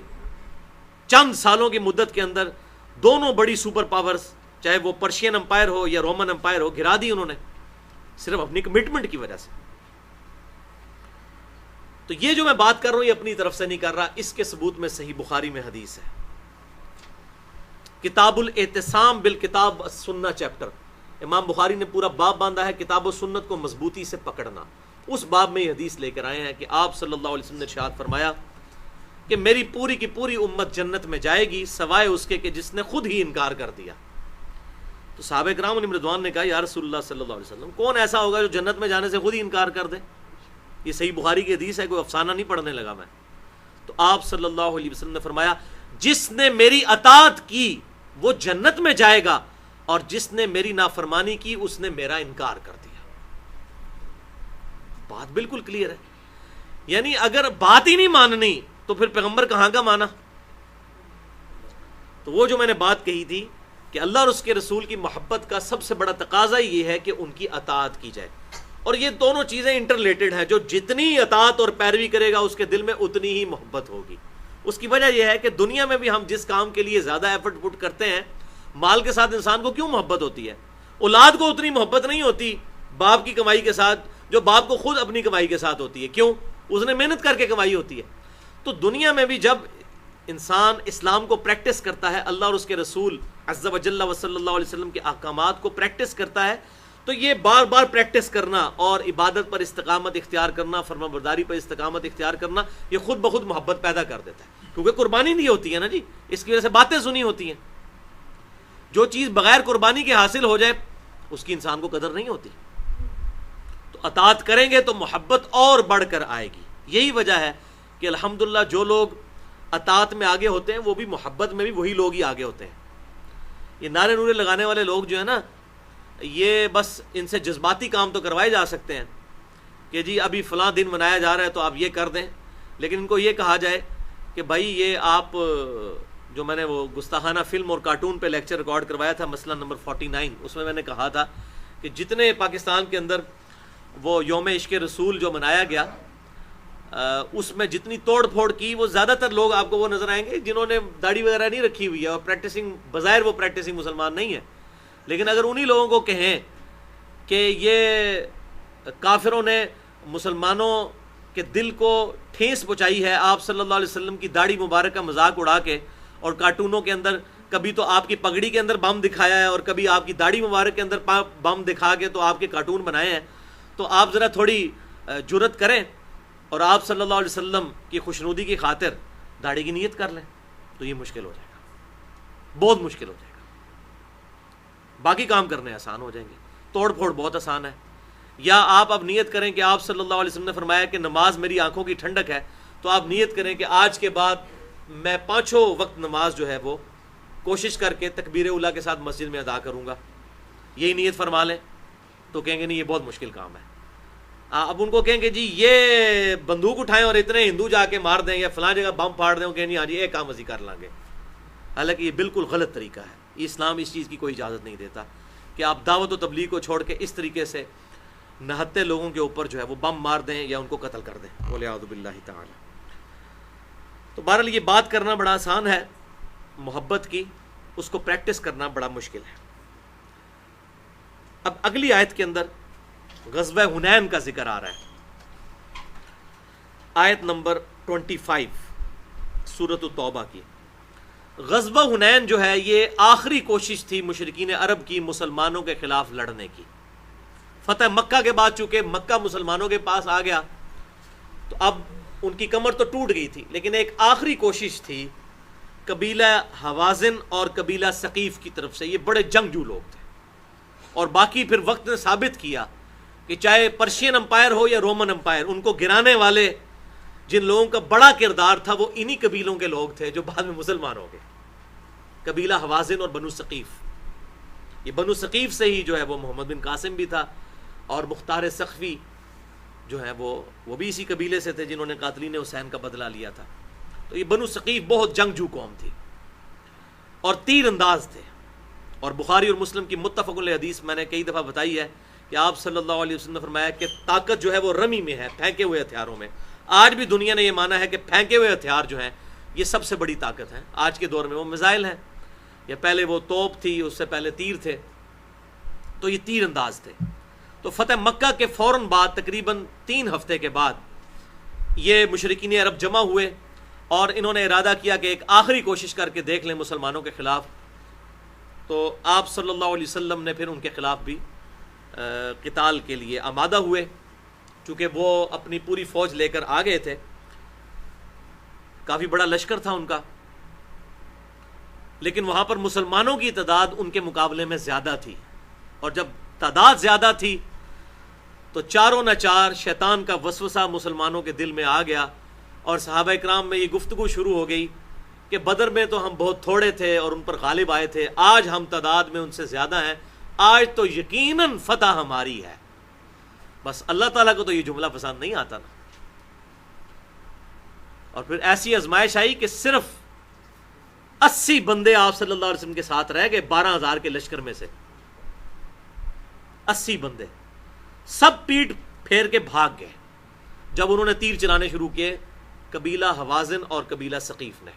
چند سالوں کی مدت کے اندر دونوں بڑی سپر پاورز، چاہے وہ پرشین امپائر ہو یا رومن امپائر ہو، گرا دی انہوں نے صرف اپنی کمٹمنٹ کی وجہ سے۔ تو یہ جو میں بات کر رہا ہوں یہ اپنی طرف سے نہیں کر رہا، اس کے ثبوت میں صحیح بخاری میں حدیث ہے، کتاب الاعتصام بالکتاب السنہ چیپٹر، امام بخاری نے پورا باب باندھا ہے کتاب و سنت کو مضبوطی سے پکڑنا۔ اس باب میں یہ حدیث لے کر آئے ہیں کہ آپ صلی اللہ علیہ وسلم نے ارشاد فرمایا کہ میری پوری کی پوری امت جنت میں جائے گی سوائے اس کے کہ جس نے خود ہی انکار کر دیا۔ تو صحابہ کرام علیہم رضوان نے کہا یا رسول اللہ صلی اللہ علیہ وسلم، کون ایسا ہوگا جو جنت میں جانے سے خود ہی انکار کر دے؟ یہ صحیح بخاری کی حدیث ہے، کوئی افسانہ نہیں پڑھنے لگا میں۔ تو آپ صلی اللہ علیہ وسلم نے فرمایا جس نے میری اطاعت کی وہ جنت میں جائے گا، اور جس نے میری نافرمانی کی اس نے میرا انکار کر دیا۔ بات بالکل کلیئر ہے، یعنی اگر بات ہی نہیں ماننی تو پھر پیغمبر کہاں کا مانا؟ تو وہ جو میں نے بات کہی تھی کہ اللہ اور اس کے رسول کی محبت کا سب سے بڑا تقاضا یہ ہے کہ ان کی اطاعت کی جائے، اور یہ دونوں چیزیں انٹرلیٹڈ ہیں، جو جتنی اطاعت اور پیروی کرے گا اس کے دل میں اتنی ہی محبت ہوگی۔ اس کی وجہ یہ ہے کہ دنیا میں بھی ہم جس کام کے لیے زیادہ ایفرٹ پٹ کرتے ہیں، مال کے ساتھ انسان کو کیوں محبت ہوتی ہے؟ اولاد کو اتنی محبت نہیں ہوتی باپ کی کمائی کے ساتھ جو باپ کو خود اپنی کمائی کے ساتھ ہوتی ہے، کیوں؟ اس نے محنت کر کے کمائی ہوتی ہے۔ تو دنیا میں بھی جب انسان اسلام کو پریکٹس کرتا ہے، اللہ اور اس کے رسول عز و جل و صلی اللہ علیہ وسلم کے احکامات کو پریکٹس کرتا ہے، تو یہ بار بار پریکٹس کرنا اور عبادت پر استقامت اختیار کرنا، فرما برداری پر استقامت اختیار کرنا، یہ خود بخود محبت پیدا کر دیتا ہے، کیونکہ قربانی نہیں ہوتی ہے نا جی، اس کی وجہ سے باتیں سنی ہوتی ہیں۔ جو چیز بغیر قربانی کے حاصل ہو جائے اس کی انسان کو قدر نہیں ہوتی۔ تو اطاعت کریں گے تو محبت اور بڑھ کر آئے گی۔ یہی وجہ ہے کہ الحمدللہ جو لوگ اطاعت میں آگے ہوتے ہیں وہ بھی محبت میں بھی وہی لوگ ہی آگے ہوتے ہیں۔ یہ نعرے نورے لگانے والے لوگ جو ہے نا، یہ بس ان سے جذباتی کام تو کروائے جا سکتے ہیں کہ جی ابھی فلاں دن منایا جا رہا ہے تو آپ یہ کر دیں، لیکن ان کو یہ کہا جائے کہ بھائی یہ آپ جو میں نے وہ گستاخانہ فلم اور کارٹون پہ لیکچر ریکارڈ کروایا تھا مسئلہ نمبر 49، اس میں نے کہا تھا کہ جتنے پاکستان کے اندر وہ یوم عشق رسول جو منایا گیا، اس میں جتنی توڑ پھوڑ کی، وہ زیادہ تر لوگ آپ کو وہ نظر آئیں گے جنہوں نے داڑھی وغیرہ نہیں رکھی ہوئی ہے اور پریکٹسنگ، بظاہر وہ پریکٹسنگ مسلمان نہیں ہے، لیکن اگر انہی لوگوں کو کہیں کہ یہ کافروں نے مسلمانوں کے دل کو ٹھیس پہنچائی ہے آپ صلی اللہ علیہ وسلم کی داڑھی مبارک کا مذاق اڑا کے، اور کارٹونوں کے اندر کبھی تو آپ کی پگڑی کے اندر بم دکھایا ہے اور کبھی آپ کی داڑھی مبارک کے اندر بم دکھا کے تو آپ کے کارٹون بنائے ہیں، تو آپ ذرا تھوڑی جرت کریں اور آپ صلی اللہ علیہ وسلم کی خوشنودی کی خاطر داڑھی کی نیت کر لیں، تو یہ مشکل ہو جائے گا، بہت مشکل ہو جائے گا۔ باقی کام کرنے آسان ہو جائیں گے، توڑ پھوڑ بہت آسان ہے۔ یا آپ اب نیت کریں کہ آپ صلی اللہ علیہ وسلم نے فرمایا کہ نماز میری آنکھوں کی ٹھنڈک ہے، تو آپ نیت کریں کہ آج کے بعد میں 5 وقت نماز جو ہے وہ کوشش کر کے تکبیر اولیٰ کے ساتھ مسجد میں ادا کروں گا، یہی نیت فرما لیں، تو کہیں گے نہیں یہ بہت مشکل کام ہے۔ اب ان کو کہیں گے جی یہ بندوق اٹھائیں اور اتنے ہندو جا کے مار دیں یا فلاں جگہ بم پھاڑ دیں، وہ کہیں ہاں جی ایک کام اسی کر لیں گے، حالانکہ یہ بالکل غلط طریقہ ہے۔ اسلام اس چیز کی کوئی اجازت نہیں دیتا کہ آپ دعوت و تبلیغ کو چھوڑ کے اس طریقے سے نہتے لوگوں کے اوپر جو ہے وہ بم مار دیں یا ان کو قتل کر دیں، والعیاذ باللہ تعالی۔ تو بہرحال یہ بات کرنا بڑا آسان ہے محبت کی، اس کو پریکٹس کرنا بڑا مشکل ہے۔ اب اگلی آیت کے اندر غزوہ حنین کا ذکر آ رہا ہے، آیت نمبر 25 سورۃ التوبہ کی۔ غزوہ حنین جو ہے یہ آخری کوشش تھی مشرکین عرب کی مسلمانوں کے خلاف لڑنے کی۔ فتح مکہ کے بعد چونکہ مکہ مسلمانوں کے پاس آ گیا تو اب ان کی کمر تو ٹوٹ گئی تھی، لیکن ایک آخری کوشش تھی قبیلہ حوازن اور قبیلہ ثقیف کی طرف سے۔ یہ بڑے جنگجو لوگ تھے، اور باقی پھر وقت نے ثابت کیا کہ چاہے پرشین امپائر ہو یا رومن امپائر، ان کو گرانے والے جن لوگوں کا بڑا کردار تھا وہ انہی قبیلوں کے لوگ تھے جو بعد میں مسلمان ہو گئے، قبیلہ حوازن اور بنو ثقیف۔ یہ بنو ثقیف سے ہی جو ہے وہ محمد بن قاسم بھی تھا اور مختار سقفی جو ہیں وہ بھی اسی قبیلے سے تھے جنہوں نے قاتلین حسین کا بدلہ لیا تھا. تو یہ بنو ثقیف بہت جنگجو قوم تھی اور تیر انداز تھے. اور بخاری اور مسلم کی متفق علیہ حدیث میں نے کئی دفعہ بتائی ہے کہ آپ صلی اللہ علیہ وسلم نے فرمایا کہ طاقت جو ہے وہ رمی میں ہے، پھینکے ہوئے ہتھیاروں میں. آج بھی دنیا نے یہ مانا ہے کہ پھینکے ہوئے ہتھیار جو ہیں یہ سب سے بڑی طاقت ہے. آج کے دور میں وہ میزائل ہیں، یا پہلے وہ توپ تھی، اس سے پہلے تیر تھے، تو یہ تیر انداز تھے. تو فتح مکہ کے فوراً بعد تقریباً 3 ہفتے کے بعد یہ مشرکین عرب جمع ہوئے اور انہوں نے ارادہ کیا کہ ایک آخری کوشش کر کے دیکھ لیں مسلمانوں کے خلاف. تو آپ صلی اللہ علیہ وسلم نے پھر ان کے خلاف بھی قتال کے لیے آمادہ ہوئے، چونکہ وہ اپنی پوری فوج لے کر آ گئے تھے. کافی بڑا لشکر تھا ان کا، لیکن وہاں پر مسلمانوں کی تعداد ان کے مقابلے میں زیادہ تھی. اور جب تعداد زیادہ تھی تو چاروں نہ چار شیطان کا وسوسہ مسلمانوں کے دل میں آ گیا، اور صحابہ اکرام میں یہ گفتگو شروع ہو گئی کہ بدر میں تو ہم بہت تھوڑے تھے اور ان پر غالب آئے تھے، آج ہم تعداد میں ان سے زیادہ ہیں، آج تو یقیناً فتح ہماری ہے. بس اللہ تعالیٰ کو تو یہ جملہ پسند نہیں آتا نا. اور پھر ایسی آزمائش آئی کہ صرف 80 بندے آپ صلی اللہ علیہ وسلم کے ساتھ رہ گئے 12,000 کے لشکر میں سے. 80 بندے سب پیٹ پھیر کے بھاگ گئے جب انہوں نے تیر چلانے شروع کیے، قبیلہ حوازن اور قبیلہ ثقیف نے.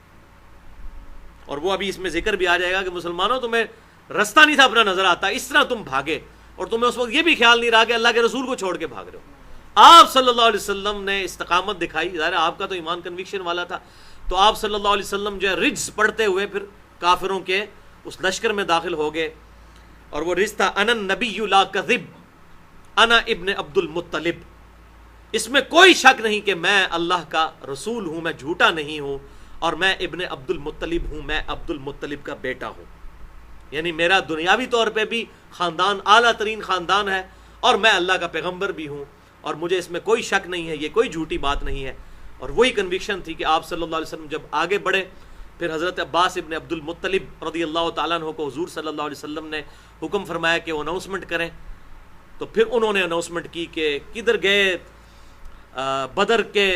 اور وہ ابھی اس میں ذکر بھی آ جائے گا کہ مسلمانوں تمہیں رستہ نہیں تھا اپنا نظر آتا، اس طرح تم بھاگے، اور تمہیں اس وقت یہ بھی خیال نہیں رہا کہ اللہ کے رسول کو چھوڑ کے بھاگ رہے ہو. آپ صلی اللہ علیہ وسلم نے استقامت دکھائی. ظاہر آپ کا تو ایمان کنوکشن والا تھا، تو آپ صلی اللہ علیہ وسلم جو ہے رجز پڑھتے ہوئے پھر کافروں کے اس لشکر میں داخل ہو گئے. اور وہ رجز تھا انا النبی لا کذب انا ابن عبد المطلب. اس میں کوئی شک نہیں کہ میں اللہ کا رسول ہوں، میں جھوٹا نہیں ہوں، اور میں ابن عبد المطلب ہوں، میں عبد المطلب کا بیٹا ہوں. یعنی میرا دنیاوی طور پہ بھی خاندان اعلیٰ ترین خاندان ہے، اور میں اللہ کا پیغمبر بھی ہوں، اور مجھے اس میں کوئی شک نہیں ہے، یہ کوئی جھوٹی بات نہیں ہے. اور وہی کنوکشن تھی کہ آپ صلی اللہ علیہ وسلم جب آگے بڑھے، پھر حضرت عباس ابن عبد المطلب رضی اللہ تعالیٰ عنہ کو حضور صلی اللہ علیہ وسلم نے حکم فرمایا کہ وہ اناؤنسمنٹ کریں. تو پھر انہوں نے اناؤنسمنٹ کی کہ کدھر گئے بدر کے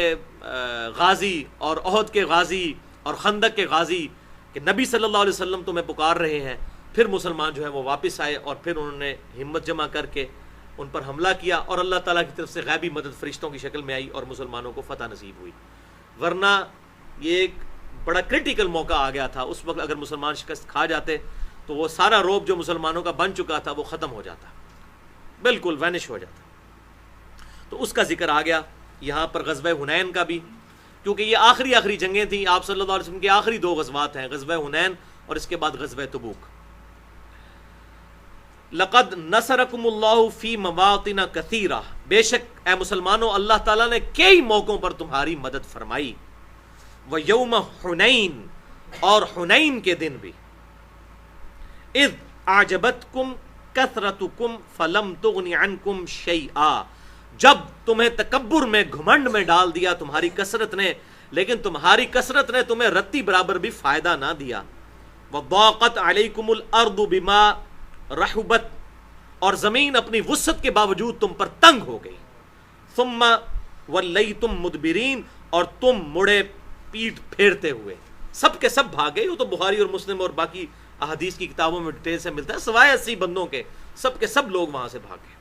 غازی اور احد کے غازی اور خندق کے غازی، کہ نبی صلی اللہ علیہ وسلم تمہیں پکار رہے ہیں. پھر مسلمان جو ہے وہ واپس آئے، اور پھر انہوں نے ہمت جمع کر کے ان پر حملہ کیا، اور اللہ تعالیٰ کی طرف سے غیبی مدد فرشتوں کی شکل میں آئی اور مسلمانوں کو فتح نصیب ہوئی. ورنہ یہ ایک بڑا کرٹیکل موقع آ گیا تھا. اس وقت اگر مسلمان شکست کھا جاتے تو وہ سارا روب جو مسلمانوں کا بن چکا تھا وہ ختم ہو جاتا، بالکل وینش ہو جاتا. تو اس کا ذکر آ گیا یہاں پر غزوہ حنین کا بھی، کیونکہ یہ آخری جنگیں تھیں. آپ صلی اللہ علیہ وسلم کی آخری 2 غزوات ہیں، غزوہ حنین اور اس کے بعد غزوہ تبوک. لقد نصرکم اللہ فی مواطن کثیرہ، بے شک اے مسلمانوں اللہ تعالیٰ نے کئی موقعوں پر تمہاری مدد فرمائی. ویوم حنین، اور حنین کے دن بھی. اذ اعجبتکم کثرتکم فلم تغن عنکم شیئا، جب تمہیں تکبر میں گھمنڈ میں ڈال دیا تمہاری کثرت نے، لیکن تمہاری کثرت نے تمہیں رتی برابر بھی فائدہ نہ دیا. وضاقت علیکم الارض بما رحبت، اور زمین اپنی وسعت کے باوجود تم پر تنگ ہو گئی. ثم ولیتم مدبرین، اور تم مڑے پیٹ پھیرتے ہوئے. سب کے سب بھاگے. وہ تو بخاری اور مسلم اور باقی احادیث کی کتابوں میں ڈیٹیل سے ملتا ہے، سوائے 80 بندوں کے سب کے سب لوگ وہاں سے بھاگے.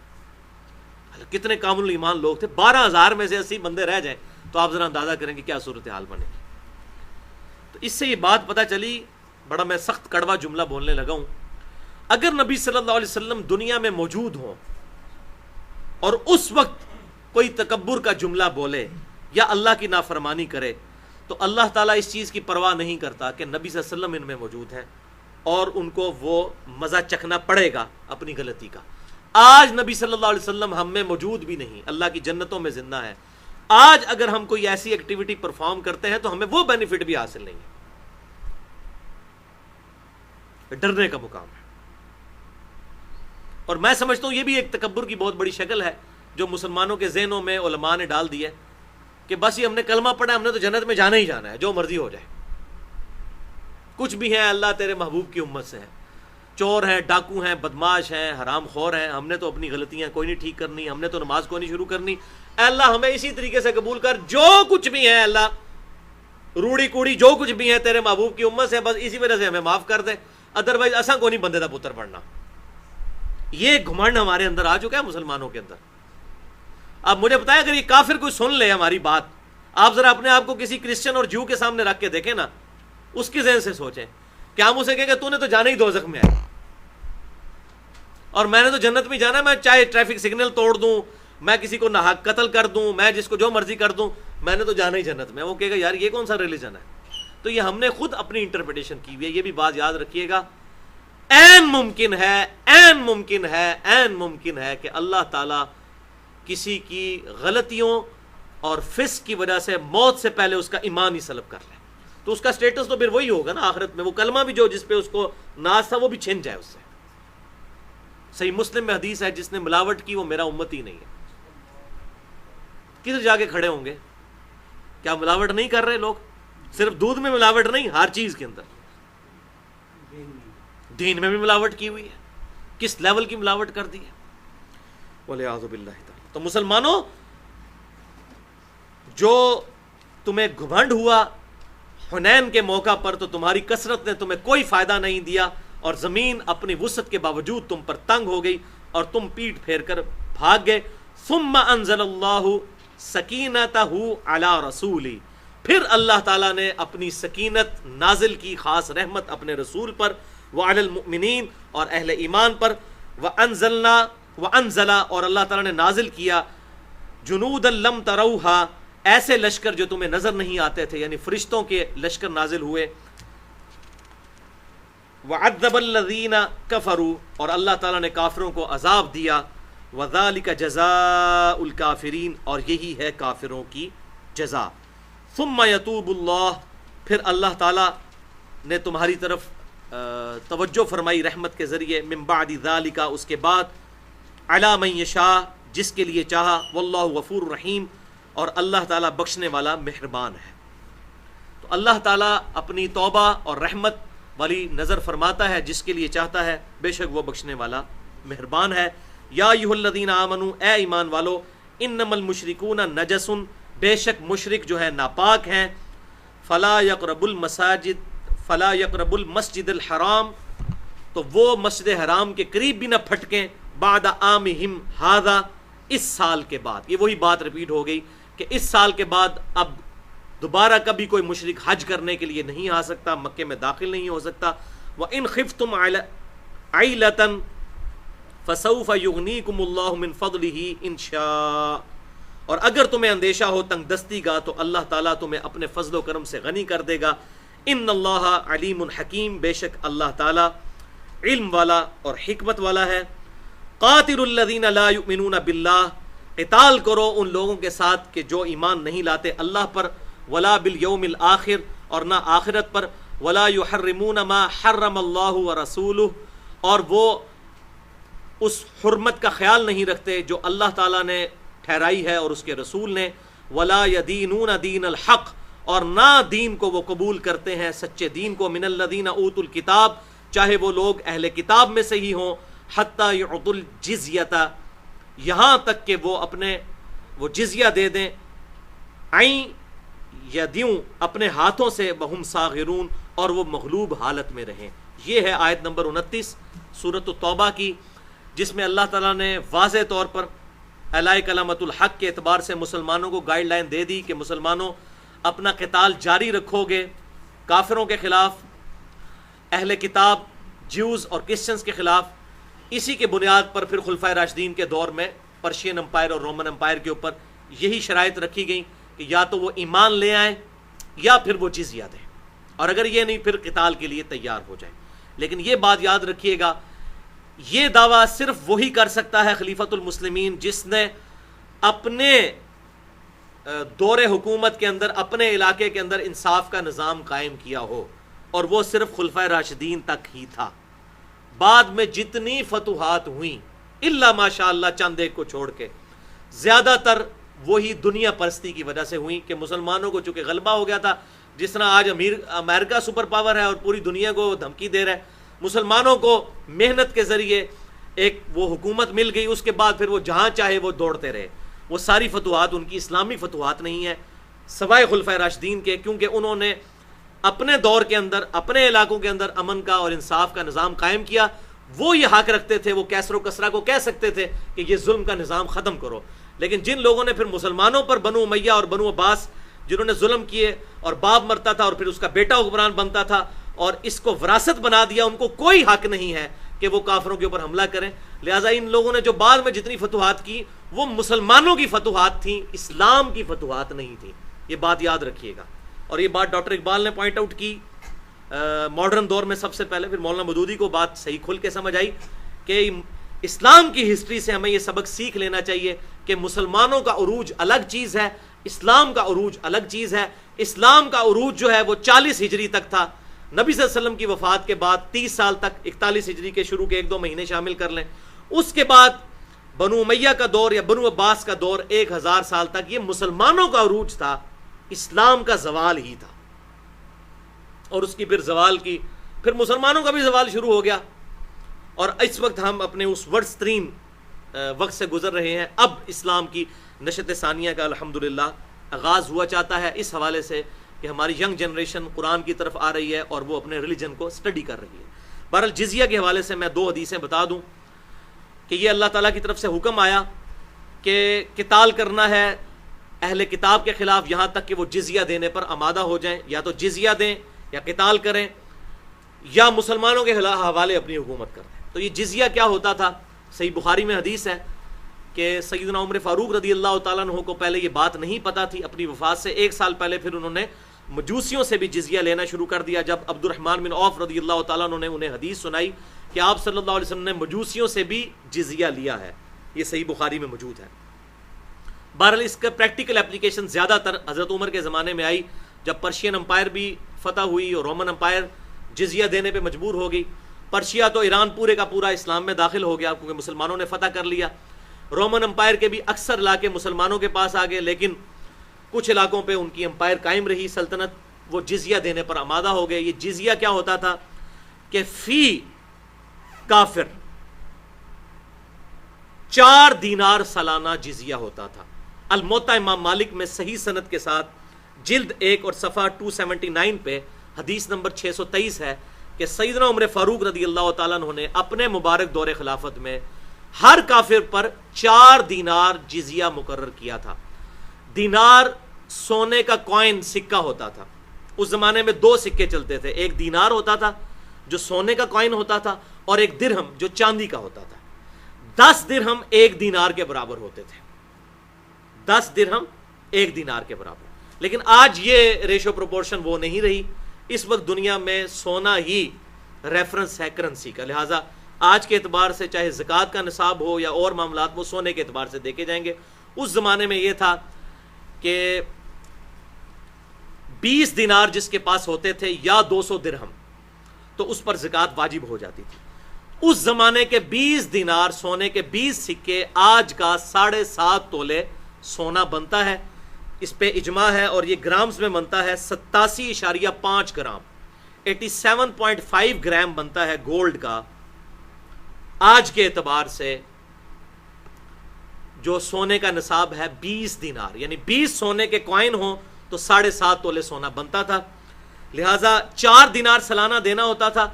کتنے کامل ایمان لوگ تھے. 12,000 میں سے 80 بندے رہ جائیں تو آپ ذرا اندازہ کریں کہ کیا صورتحال بنے گی. تو اس سے یہ بات پتہ چلی، بڑا میں سخت کڑوا جملہ بولنے لگا ہوں، اگر نبی صلی اللہ علیہ وسلم دنیا میں موجود ہوں اور اس وقت کوئی تکبر کا جملہ بولے یا اللہ کی نافرمانی کرے، تو اللہ تعالیٰ اس چیز کی پرواہ نہیں کرتا کہ نبی صلی اللہ علیہ وسلم ان میں موجود ہیں اور ان کو وہ مزہ چکھنا پڑے گا اپنی غلطی کا. آج نبی صلی اللہ علیہ وسلم ہم میں موجود بھی نہیں، اللہ کی جنتوں میں زندہ ہے. آج اگر ہم کوئی ایسی ایکٹیویٹی پرفارم کرتے ہیں تو ہمیں وہ بینیفٹ بھی حاصل نہیں ہے. ڈرنے کا مقام ہے. اور میں سمجھتا ہوں یہ بھی ایک تکبر کی بہت بڑی شکل ہے جو مسلمانوں کے ذہنوں میں علماء نے ڈال دی ہے کہ بس یہ ہم نے کلمہ پڑھا ہے، ہم نے تو جنت میں جانا ہی جانا ہے، جو مرضی ہو جائے، کچھ بھی ہے اللہ تیرے محبوب کی امت سے ہے. چور ہیں، ڈاکو ہیں، بدماش ہیں، حرام خور ہیں، ہم نے تو اپنی غلطیاں کوئی نہیں ٹھیک کرنی، ہم نے تو نماز کوئی نہیں شروع کرنی، اے اللہ ہمیں اسی طریقے سے قبول کر، جو کچھ بھی ہے اللہ روڑی کوڑی جو کچھ بھی ہے تیرے محبوب کی امت سے، بس اسی وجہ سے ہمیں معاف کر دے، ادروائز اساں کو نہیں بندے دا پتر بننا۔ یہ گھمنڈ ہمارے اندر آ چکا ہے مسلمانوں کے اندر۔ اب مجھے بتائیں اگر یہ کافر کوئی سن لے ہماری بات، آپ ذرا اپنے آپ کو کسی کرسچن اور جو کے سامنے رکھ کے دیکھیں نا، اس کے ذہن سے سوچیں کہ ہم اسے کہیں کہ تو نے تو جانا ہی دوزخ میں ہے، اور میں نے تو جنت میں جانا ہے، میں چاہے ٹریفک سگنل توڑ دوں، میں کسی کو ناحق قتل کر دوں، میں جس کو جو مرضی کر دوں، میں نے تو جانا ہی جنت میں۔ وہ کہے گا یار یہ کون سا ریلیجن ہے؟ تو یہ ہم نے خود اپنی انٹرپریٹیشن کی ہوئی ہے، یہ بھی بات یاد رکھیے گا۔ این ممکن ہے کہ اللہ تعالیٰ کسی کی غلطیوں اور فسق کی وجہ سے موت سے پہلے اس کا ایمان ہی سلب کر لے، تو اس کا سٹیٹس تو پھر وہی ہوگا نا آخرت میں، وہ کلمہ بھی جو جس پہ اس کو ناز تھا وہ بھی چھن جائے اس سے۔ صحیح مسلم میں حدیث ہے جس نے ملاوٹ کی وہ میرا امتی نہیں ہے۔ کدھر جا کے کھڑے ہوں گے؟ کیا ملاوٹ نہیں کر رہے لوگ؟ صرف دودھ میں ملاوٹ نہیں، ہر چیز کے اندر، دین میں بھی ملاوٹ کی ہوئی ہے، کس لیول کی ملاوٹ کر دی ہے، وَلِعَاذُ بِاللَّهِ تعالی۔ تو مسلمانوں، جو تمہیں گھمنڈ ہوا حنین کے موقع پر، تو تمہاری کثرت نے تمہیں کوئی فائدہ نہیں دیا، اور زمین اپنی وسعت کے باوجود تم پر تنگ ہو گئی اور تم پیٹ پھیر کر بھاگ گئے۔ ثم انزل اللہ سکینتہ علی رسولی، پھر اللہ تعالیٰ نے اپنی سکینت نازل کی، خاص رحمت اپنے رسول پر، وعلی المؤمنین اور اہل ایمان پر، وانزل اور اللہ تعالیٰ نے نازل کیا جنودا لم تروہا، ایسے لشکر جو تمہیں نظر نہیں آتے تھے، یعنی فرشتوں کے لشکر نازل ہوئے، وعذب الذین کفروا اور اللہ تعالیٰ نے کافروں کو عذاب دیا، وذالک جزاء الکافرین اور یہی ہے کافروں کی جزا۔ ثم یتوب اللہ، پھر اللہ تعالیٰ نے تمہاری طرف توجہ فرمائی رحمت کے ذریعے، من بعد ذالک اس کے بعد، علی من یشاء جس کے لیے چاہا، واللہ غفور رحیم اور اللہ تعالیٰ بخشنے والا مہربان ہے۔ تو اللہ تعالیٰ اپنی توبہ اور رحمت والی نظر فرماتا ہے جس کے لیے چاہتا ہے، بے شک وہ بخشنے والا مہربان ہے۔ یا ایھا الذین آمنوا، اے ایمان والو، انما المشرکون نجس، بے شک مشرک جو ہے ناپاک ہیں، فلا یقربوا المسجد الحرام، تو وہ مسجد حرام کے قریب بھی نہ پھٹکیں، بعد عامہم ھذا، اس سال کے بعد۔ یہ وہی بات ریپیٹ ہو گئی کہ اس سال کے بعد اب دوبارہ کبھی کوئی مشرک حج کرنے کے لیے نہیں آ سکتا، مکے میں داخل نہیں ہو سکتا۔ وَإِنْ خِفْتُمْ عَيْلَةً فَسَوْفَ يُغْنِيكُمُ اللَّهُ مِنْ فَضْلِهِ إِنْ شَاءَ، اور اگر تمہیں اندیشہ ہو تنگ دستی کا تو اللہ تعالیٰ تمہیں اپنے فضل و کرم سے غنی کر دے گا۔ ان اللہ علیم حکیم، بے شک اللہ تعالیٰ علم والا اور حکمت والا ہے۔ قاتل الذین لا یؤمنون باللہ، قتال کرو ان لوگوں کے ساتھ کہ جو ایمان نہیں لاتے اللہ پر، ولا بالیوم الآخر اور نہ آخرت پر، ولا یحرمون ما حرم اللہ ورسولہ اور وہ اس حرمت کا خیال نہیں رکھتے جو اللہ تعالیٰ نے ٹھہرائی ہے اور اس کے رسول نے، ولا یدینون دین الحق اور نہ دین کو وہ قبول کرتے ہیں سچے دین کو، من الذین اوتوا الکتاب چاہے وہ لوگ اہل کتاب میں سے ہی ہوں، حتی یعطوا الجزیۃ یہاں تک کہ وہ اپنے وہ جزیہ دے دیں، عین یا دیوں اپنے ہاتھوں سے، وہم صاغرون اور وہ مغلوب حالت میں رہیں۔ یہ ہے آیت نمبر 29 سورۃ التوبہ کی، جس میں اللہ تعالیٰ نے واضح طور پر اعلاء کلمۃ الحق کے اعتبار سے مسلمانوں کو گائیڈ لائن دے دی کہ مسلمانوں اپنا قتال جاری رکھو گے کافروں کے خلاف، اہل کتاب جیوز اور کرسچنز کے خلاف۔ اسی کے بنیاد پر پھر خلفائے راشدین کے دور میں پرشین امپائر اور رومن امپائر کے اوپر یہی شرائط رکھی گئیں کہ یا تو وہ ایمان لے آئیں یا پھر وہ جزیہ دیں، اور اگر یہ نہیں پھر قتال کے لیے تیار ہو جائیں۔ لیکن یہ بات یاد رکھیے گا، یہ دعویٰ صرف وہی کر سکتا ہے خلیفۃ المسلمین جس نے اپنے دور حکومت کے اندر، اپنے علاقے کے اندر انصاف کا نظام قائم کیا ہو، اور وہ صرف خلفائے راشدین تک ہی تھا۔ بعد میں جتنی فتوحات ہوئیں الا ماشاء اللہ چند ایک کو چھوڑ کے، زیادہ تر وہی دنیا پرستی کی وجہ سے ہوئیں کہ مسلمانوں کو چونکہ غلبہ ہو گیا تھا، جس طرح آج امریکہ سپر پاور ہے اور پوری دنیا کو دھمکی دے رہا ہے، مسلمانوں کو محنت کے ذریعے ایک وہ حکومت مل گئی، اس کے بعد پھر وہ جہاں چاہے وہ دوڑتے رہے. وہ ساری فتوحات ان کی اسلامی فتوحات نہیں ہے سوائے خلفائے راشدین کے، کیونکہ انہوں نے اپنے دور کے اندر اپنے علاقوں کے اندر امن کا اور انصاف کا نظام قائم کیا. وہ یہ حق رکھتے تھے، وہ کیسر و کسرا کو کہہ سکتے تھے کہ یہ ظلم کا نظام ختم کرو. لیکن جن لوگوں نے پھر مسلمانوں پر بنو امیہ اور بنو عباس جنہوں نے ظلم کیے، اور باپ مرتا تھا اور پھر اس کا بیٹا حکمران بنتا تھا اور اس کو وراثت بنا دیا، ان کو کوئی حق نہیں ہے کہ وہ کافروں کے اوپر حملہ کریں. لہٰذا ان لوگوں نے جو بعد میں جتنی فتوحات کی وہ مسلمانوں کی فتوحات تھیں، اسلام کی فتوحات نہیں تھیں. یہ بات یاد رکھیے گا. اور یہ بات ڈاکٹر اقبال نے پوائنٹ آؤٹ کی ماڈرن دور میں سب سے پہلے، پھر مولانا مودودی کو بات صحیح کھل کے سمجھ آئی کہ اسلام کی ہسٹری سے ہمیں یہ سبق سیکھ لینا چاہیے کہ مسلمانوں کا عروج الگ چیز ہے، اسلام کا عروج الگ چیز ہے. اسلام کا عروج جو ہے وہ 40 ہجری تک تھا. نبی صلی اللہ علیہ وسلم کی وفات کے بعد 30 سال تک، 41 ہجری کے شروع کے 1-2 مہینے شامل کر لیں، اس کے بعد بنو امیہ کا دور یا بنو عباس کا دور 1000 سال تک یہ مسلمانوں کا عروج تھا، اسلام کا زوال ہی تھا. اور اس کی پھر زوال کی پھر مسلمانوں کا بھی زوال شروع ہو گیا. اور اس وقت ہم اپنے اس ورس ترین وقت سے گزر رہے ہیں. اب اسلام کی نشت ثانیہ کا الحمدللہ آغاز ہوا چاہتا ہے، اس حوالے سے کہ ہماری ینگ جنریشن قرآن کی طرف آ رہی ہے اور وہ اپنے ریلیجن کو اسٹڈی کر رہی ہے. بہرحال جزیہ کے حوالے سے میں 2 حدیثیں بتا دوں کہ یہ اللہ تعالیٰ کی طرف سے حکم آیا کہ قتال کرنا ہے اہل کتاب کے خلاف یہاں تک کہ وہ جزیہ دینے پر آمادہ ہو جائیں، یا تو جزیہ دیں یا قتال کریں یا مسلمانوں کے حوالے اپنی حکومت کر دیں. تو یہ جزیہ کیا ہوتا تھا؟ صحیح بخاری میں حدیث ہے کہ سیدنا عمر فاروق رضی اللہ تعالیٰ عنہ کو پہلے یہ بات نہیں پتہ تھی. اپنی وفات سے 1 سال پہلے پھر انہوں نے مجوسیوں سے بھی جزیہ لینا شروع کر دیا. جب عبد الرحمن بن عوف رضی اللہ تعالیٰ عنہ نے انہیں حدیث سنائی کہ آپ صلی اللہ علیہ وسلم نے مجوسیوں سے بھی جزیہ لیا ہے، یہ صحیح بخاری میں موجود ہے. بہرحال اس کا پریکٹیکل اپلیکیشن زیادہ تر حضرت عمر کے زمانے میں آئی، جب پرشین امپائر بھی فتح ہوئی اور رومن امپائر جزیہ دینے پہ مجبور ہو گئی. پرشیا تو ایران پورے کا پورا اسلام میں داخل ہو گیا کیونکہ مسلمانوں نے فتح کر لیا. رومن امپائر کے بھی اکثر علاقے مسلمانوں کے پاس آ گئے، لیکن کچھ علاقوں پہ ان کی امپائر قائم رہی سلطنت، وہ جزیہ دینے پر آمادہ ہو گئے. یہ جزیہ کیا ہوتا تھا کہ فی کافر 4 دینار سالانہ جزیہ ہوتا تھا. الموطا امام مالک میں صحیح سند کے ساتھ جلد 1 اور صفحہ 279 پہ حدیث نمبر 623 ہے کہ سیدنا عمر فاروق رضی اللہ تعالیٰ عنہ نے اپنے مبارک دور خلافت میں ہر کافر پر 4 دینار جزیہ مقرر کیا تھا. دینار سونے کا کوائن سکہ ہوتا تھا. اس زمانے میں 2 سکے چلتے تھے، ایک دینار ہوتا تھا جو سونے کا کوائن ہوتا تھا اور ایک درہم جو چاندی کا ہوتا تھا. 10 درہم 1 دینار کے برابر ہوتے تھے، 10 درہم 1 دینار کے برابر. لیکن آج یہ ریشو پروپورشن وہ نہیں رہی. اس وقت دنیا میں سونا ہی ریفرنس ہے کرنسی کا، لہٰذا آج کے اعتبار سے چاہے زکوٰۃ کا نصاب ہو یا اور معاملات وہ سونے کے اعتبار سے دیکھے جائیں گے. اس زمانے میں یہ تھا کہ 20 دینار جس کے پاس ہوتے تھے یا 200 درہم تو اس پر زکوٰۃ واجب ہو جاتی تھی. اس زمانے کے 20 دینار سونے کے 20 سکے آج کا 7.5 تولے سونا بنتا ہے. اس پہ اجماع ہے اور یہ گرامز میں بنتا ہے 87.5 گرام، 87.5 گرام بنتا ہے گولڈ کا آج کے اعتبار سے. جو سونے کا نصاب ہے 20 دینار، یعنی 20 سونے کے کوائن ہوں تو 7.5 تولے سونا بنتا تھا. لہٰذا 4 دینار سالانہ دینا ہوتا تھا،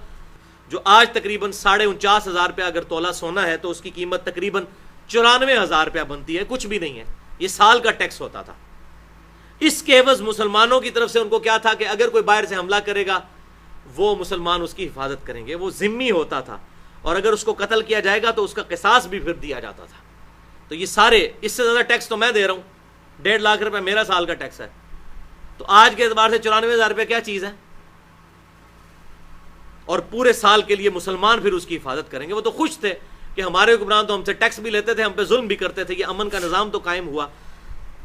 جو آج تقریباً 49,000 روپیہ اگر تولہ سونا ہے تو اس کی قیمت تقریباً 94,000 روپیہ بنتی ہے. کچھ بھی نہیں ہے، یہ سال کا ٹیکس ہوتا تھا. اس کے عوض مسلمانوں کی طرف سے ان کو کیا تھا کہ اگر کوئی باہر سے حملہ کرے گا وہ مسلمان اس کی حفاظت کریں گے. وہ ذمہ ہوتا تھا اور اگر اس کو قتل کیا جائے گا تو اس کا قصاص بھی پھر دیا جاتا تھا. تو یہ سارے، اس سے زیادہ ٹیکس تو میں دے رہا ہوں، 1.5 لاکھ روپے میرا سال کا ٹیکس ہے. تو آج کے اعتبار سے 94,000 روپے کیا چیز ہے؟ اور پورے سال کے لیے مسلمان پھر اس کی حفاظت کریں گے. وہ تو خوش تھے کہ ہمارے حکمران تو ہم سے ٹیکس بھی لیتے تھے، ہم پہ ظلم بھی کرتے تھے، یہ امن کا نظام تو قائم ہوا.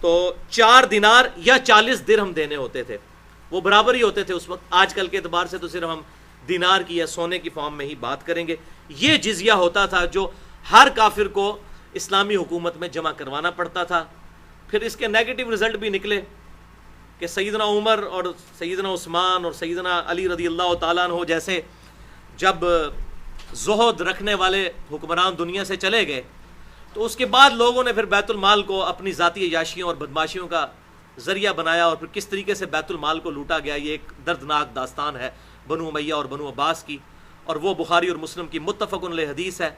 تو 4 دینار یا 40 درہم دینے ہوتے تھے، وہ برابر ہی ہوتے تھے اس وقت. آج کل کے اعتبار سے تو صرف ہم دینار کی یا سونے کی فارم میں ہی بات کریں گے. یہ جزیہ ہوتا تھا جو ہر کافر کو اسلامی حکومت میں جمع کروانا پڑتا تھا. پھر اس کے نیگیٹو رزلٹ بھی نکلے کہ سیدنا عمر اور سیدنا عثمان اور سیدنا علی رضی اللہ تعالیٰ عنہ جیسے جب زہد رکھنے والے حکمران دنیا سے چلے گئے تو اس کے بعد لوگوں نے پھر بیت المال کو اپنی ذاتی عیاشیوں اور بدماشیوں کا ذریعہ بنایا، اور پھر کس طریقے سے بیت المال کو لوٹا گیا یہ ایک دردناک داستان ہے بنو امیہ اور بنو عباس کی، اور وہ بخاری اور مسلم کی متفق علیہ حدیث ہے۔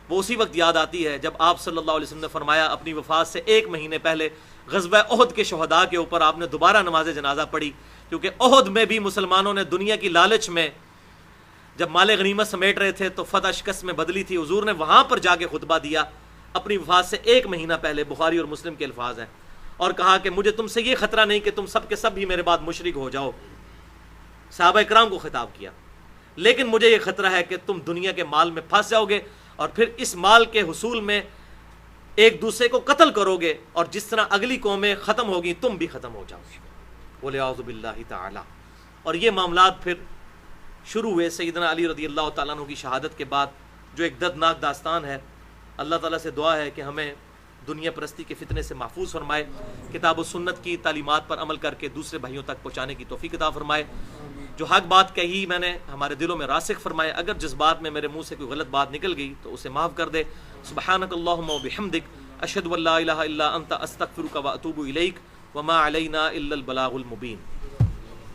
وہ اسی وقت یاد آتی ہے جب آپ صلی اللہ علیہ وسلم نے فرمایا اپنی وفات سے 1 مہینے پہلے غزوہ احد کے شہداء کے اوپر آپ نے دوبارہ نماز جنازہ پڑھی، کیونکہ احد میں بھی مسلمانوں نے دنیا کی لالچ میں جب مال غنیمت سمیٹ رہے تھے تو فتح شکست میں بدلی تھی، حضور نے وہاں پر جا کے خطبہ دیا اپنی وفات سے 1 مہینہ پہلے، بخاری اور مسلم کے الفاظ ہیں، اور کہا کہ مجھے تم سے یہ خطرہ نہیں کہ تم سب کے سب بھی میرے بعد مشرک ہو جاؤ، صحابہ کرام کو خطاب کیا، لیکن مجھے یہ خطرہ ہے کہ تم دنیا کے مال میں پھنس جاؤ گے اور پھر اس مال کے حصول میں ایک دوسرے کو قتل کرو گے، اور جس طرح اگلی قومیں ختم ہوگی تم بھی ختم ہو جاؤ گے، وَلِعَوْذُ بِاللَّهِ تعالی۔ اور یہ معاملات پھر شروع ہوئے سیدنا علی رضی اللہ تعالیٰ عنہ کی شہادت کے بعد، جو ایک دردناک داستان ہے۔ اللہ تعالیٰ سے دعا ہے کہ ہمیں دنیا پرستی کے فتنے سے محفوظ فرمائے، کتاب و سنت کی تعلیمات پر عمل کر کے دوسرے بھائیوں تک پہنچانے کی توفیق عطا فرمائے، جو حق بات کہی میں نے ہمارے دلوں میں راسخ فرمائے، اگر جس بات میں میرے منہ سے کوئی غلط بات نکل گئی تو اسے معاف کر دے۔ سبحانک اللہم و بحمدک، اشہد ان لا الہ الا انت، استغفرک و اتوب الیک، وما علینا الا البلاغ المبین۔